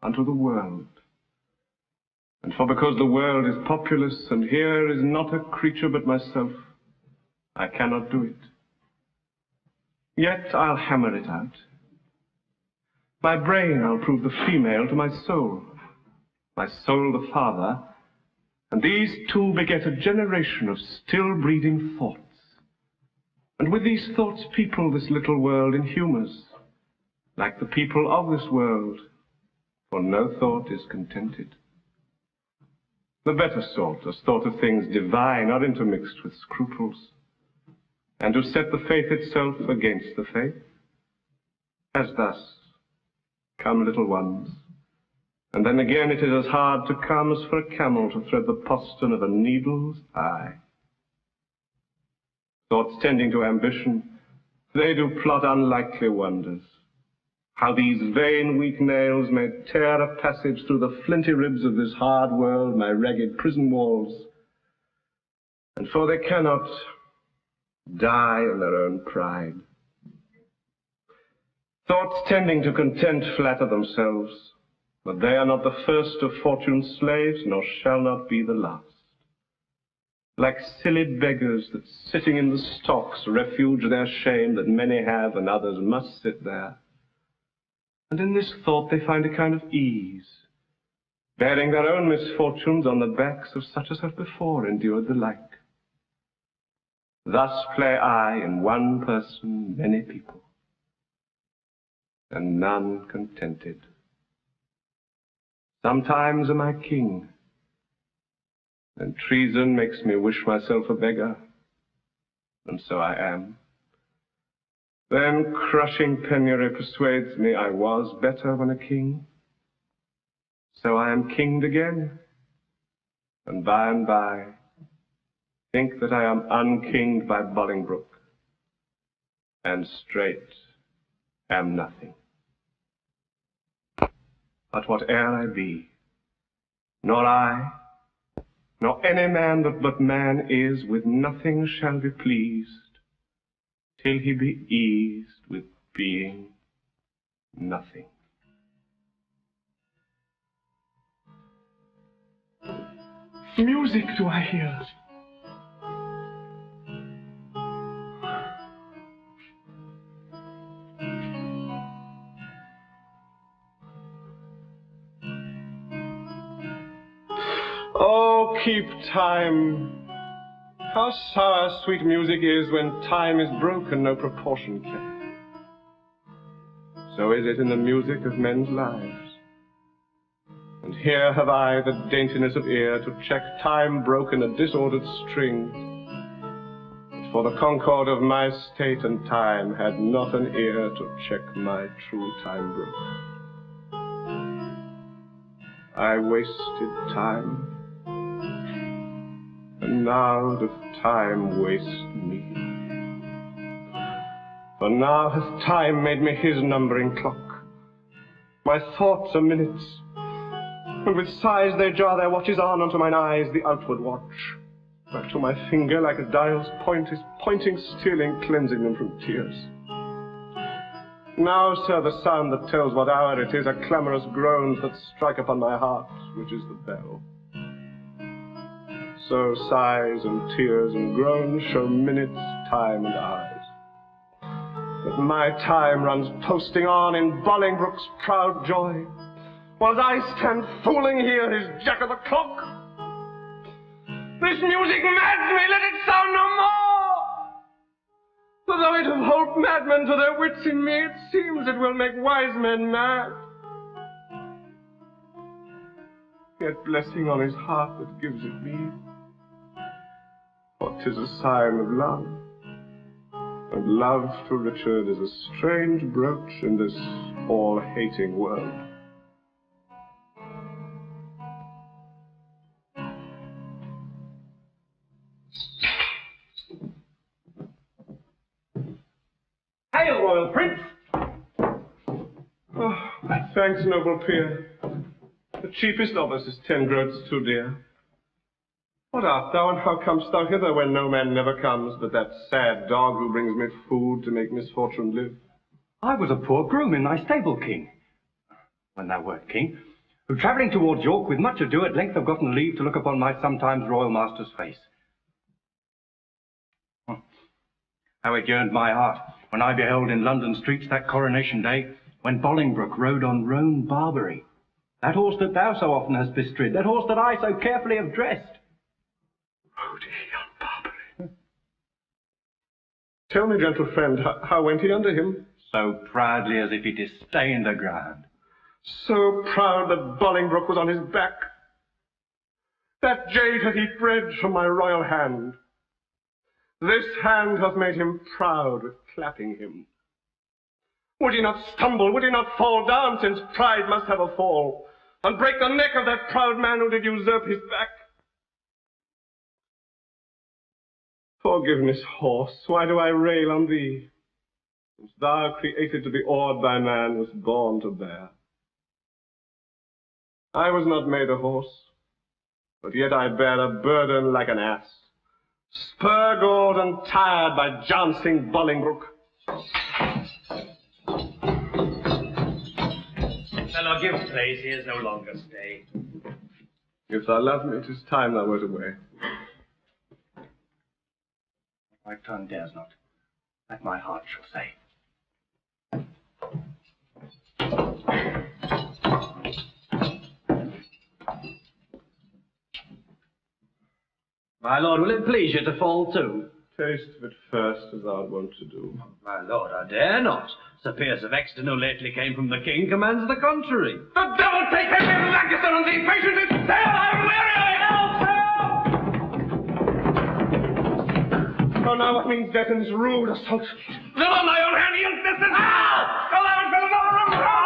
unto the world. And for because the world is populous, and here is not a creature but myself, I cannot do it. Yet I'll hammer it out. My brain I'll prove the female to my soul the father, and these two beget a generation of still-breeding thoughts. And with these thoughts people this little world in humours, like the people of this world, for no thought is contented. The better sort is thought of things divine, not intermixed with scruples, and to set the faith itself against the faith, as thus, come little ones, and then again it is as hard to come as for a camel to thread the postern of a needle's eye. Thoughts tending to ambition, they do plot unlikely wonders, how these vain weak nails may tear a passage through the flinty ribs of this hard world, my ragged prison walls, and for they cannot die in their own pride. Thoughts tending to content flatter themselves, but they are not the first of fortune's slaves, nor shall not be the last. Like silly beggars that sitting in the stocks refuge their shame that many have and others must sit there. And in this thought they find a kind of ease, bearing their own misfortunes on the backs of such as have before endured the like. Thus play I in one person many people, and none contented. Sometimes am I king, and treason makes me wish myself a beggar, and so I am. Then crushing penury persuades me I was better when a king, so I am kinged again, and by think that I am unkinged by Bolingbroke, and straight am nothing. But whate'er I be, nor I, nor any man that but man is, with nothing shall be pleased, till he be eased with being nothing. Music do I hear? Oh, keep time. How sour sweet music is when time is broken, no proportion kept. So is it in the music of men's lives. And here have I the daintiness of ear to check time broken, a disordered string. But for the concord of my state and time had not an ear to check my true time broke. I wasted time, and now doth time waste me. For now hath time made me his numbering clock. My thoughts are minutes, and with sighs they jar their watches on unto mine eyes, the outward watch. Back to my finger like a dial's point is pointing still in cleansing them from tears. Now, sir, the sound that tells what hour it is are clamorous groans that strike upon my heart, which is the bell. So sighs and tears and groans show minutes, time, and hours. But my time runs posting on in Bolingbroke's proud joy, whilst I stand fooling here his jack of the clock. This music mads me, let it sound no more! For though it have holp madmen to their wits in me, it seems it will make wise men mad. Yet blessing on his heart that gives it me, for 'tis a sign of love, and love to Richard is a strange brooch in this all-hating world. Hail, Royal Prince! Oh, thanks, noble peer. The cheapest of us is 10 groats too dear. What art thou, and how comest thou hither when no man never comes but that sad dog who brings me food to make misfortune live? I was a poor groom in thy stable, King, when thou wert king, who travelling towards York with much ado at length have gotten leave to look upon my sometimes royal master's face. How it yearned my heart when I beheld in London streets that coronation day, when Bolingbroke rode on roan Barbary, that horse that thou so often hast bestrid, that horse that I so carefully have dressed. Rode he on Barbary? Tell me, gentle friend, how went he under him? So proudly as if he disdained the ground. So proud that Bolingbroke was on his back. That jade hath he bred from my royal hand. This hand hath made him proud with clapping him. Would he not stumble, would he not fall down, since pride must have a fall, and break the neck of that proud man who did usurp his back? Forgiveness, horse, why do I rail on thee? Since thou, created to be awed by man, wast born to bear. I was not made a horse, but yet I bear a burden like an ass, spur-gored and tired by jouncing Bolingbroke. Fellow, give place, here's no longer stay. If thou love me, 'tis time thou wert away. My tongue dares not, that my heart shall say. My lord, will it please you to fall to? Taste of it first, as thou art wont to do. My lord, I dare not. Sir Piers of Exton, who lately came from the king, commands the contrary. The devil take Henry of Lancaster and thee, patient is sail! I'm weary of it! Oh, now what means death in this rude assault? Live on thy own hand, yield distance! Ah! Go thou and fill another room! Ah!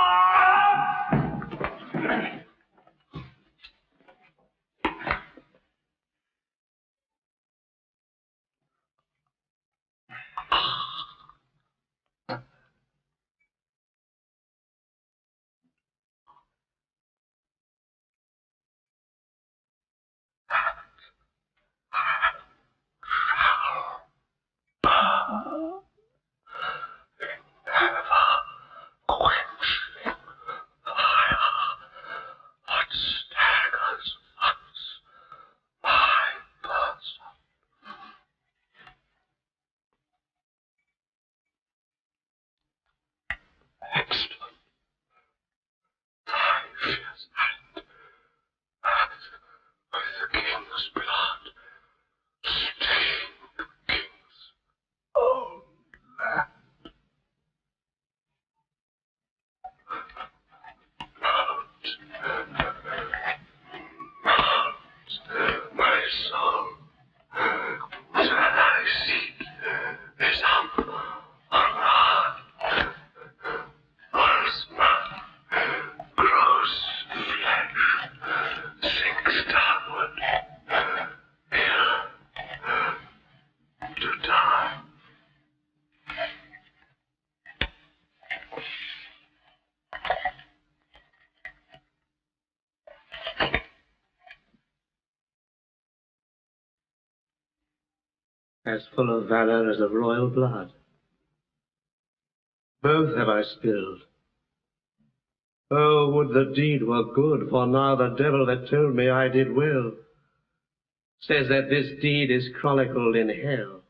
as full of valor as of royal blood. Both have I spilled. Oh, would the deed were good, for now the devil that told me I did will says that this deed is chronicled in hell.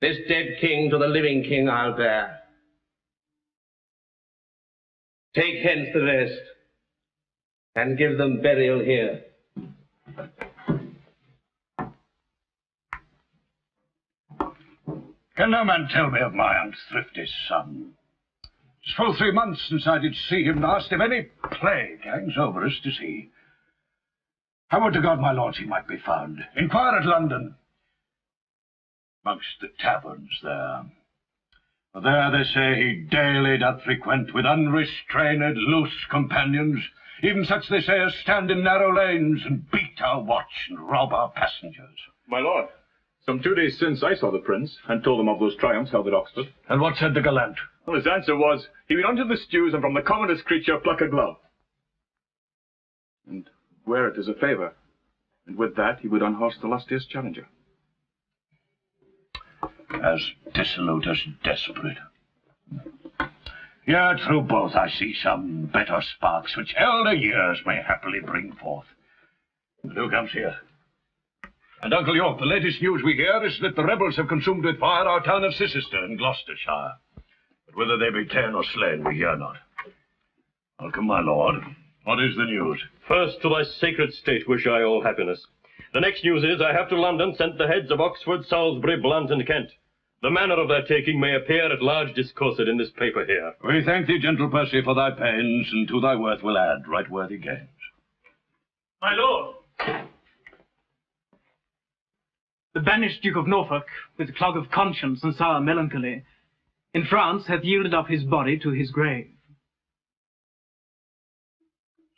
This dead king to the living king I'll bear. Take hence the rest, and give them burial here. Can no man tell me of my unthrifty son? It's full 3 months since I did see him last. If any plague hangs over us, 'tis he. I would to God, my lords, he might be found. Inquire at London, amongst the taverns there. For there they say he daily doth frequent with unrestrained loose companions, even such they say as stand in narrow lanes and beat our watch and rob our passengers. My lord, some 2 days since I saw the prince and told him of those triumphs held at Oxford. And what said the gallant? Well, his answer was, he went unto the stews and from the commonest creature pluck a glove, and wear it as a favour, and with that he would unhorse the lustiest challenger. As dissolute as desperate. Yet through both I see some better sparks which elder years may happily bring forth. But who comes here? And Uncle York, the latest news we hear is that the rebels have consumed with fire our town of Cissister in Gloucestershire. But whether they be ta'en or slain, we hear not. Welcome, my lord. What is the news? First, to thy sacred state wish I all happiness. The next news is, I have to London sent the heads of Oxford, Salisbury, Blunt, and Kent. The manner of their taking may appear at large discoursed in this paper here. We thank thee, gentle Percy, for thy pains, and to thy worth will add right worthy gains. My lord! The banished Duke of Norfolk, with clog of conscience and sour melancholy, in France hath yielded up his body to his grave.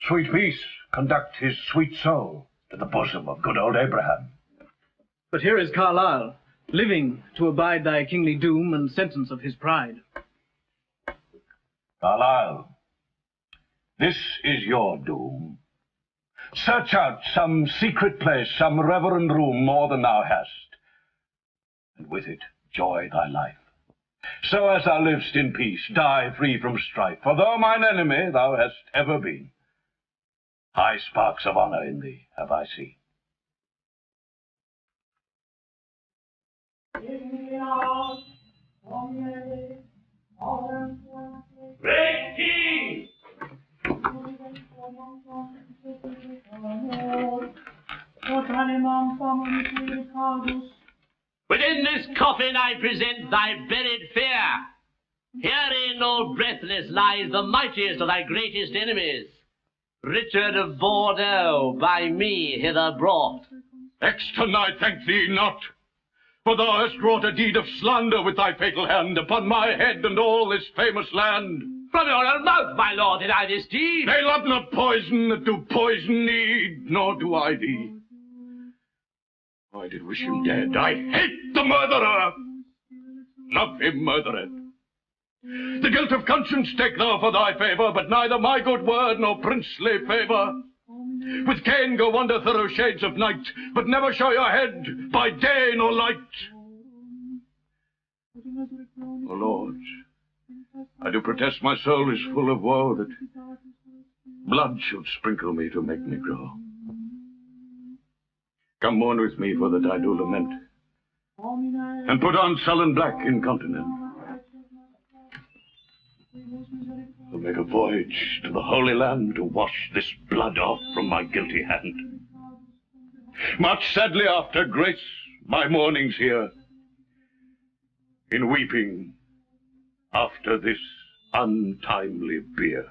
Sweet peace, conduct his sweet soul to the bosom of good old Abraham. But here is Carlisle, living to abide thy kingly doom and sentence of his pride. Carlisle, this is your doom. Search out some secret place, some reverend room more than thou hast, and with it joy thy life. So as thou liv'st in peace, die free from strife, for though mine enemy thou hast ever been, high sparks of honour in thee have I seen. Great King! Within this coffin I present thy buried fear. Herein, all breathless, lies the mightiest of thy greatest enemies, Richard of Bordeaux, by me hither brought. Exton, I thank thee not, for thou hast wrought a deed of slander with thy fatal hand upon my head and all this famous land. From your own mouth, my lord, did I this deed. They love not poison that do poison need, nor do I thee. I did wish him dead. I hate the murderer. Love him murdered. The guilt of conscience take thou for thy favour, but neither my good word nor princely favour. With Cain go wander thorough shades of night, but never show your head by day nor light. O lords, I do protest my soul is full of woe, that blood should sprinkle me to make me grow. Come mourn with me for that I do lament, and put on sullen black incontinent. I'll make a voyage to the Holy Land to wash this blood off from my guilty hand. Much sadly after grace my mournings here, in weeping after this untimely bier.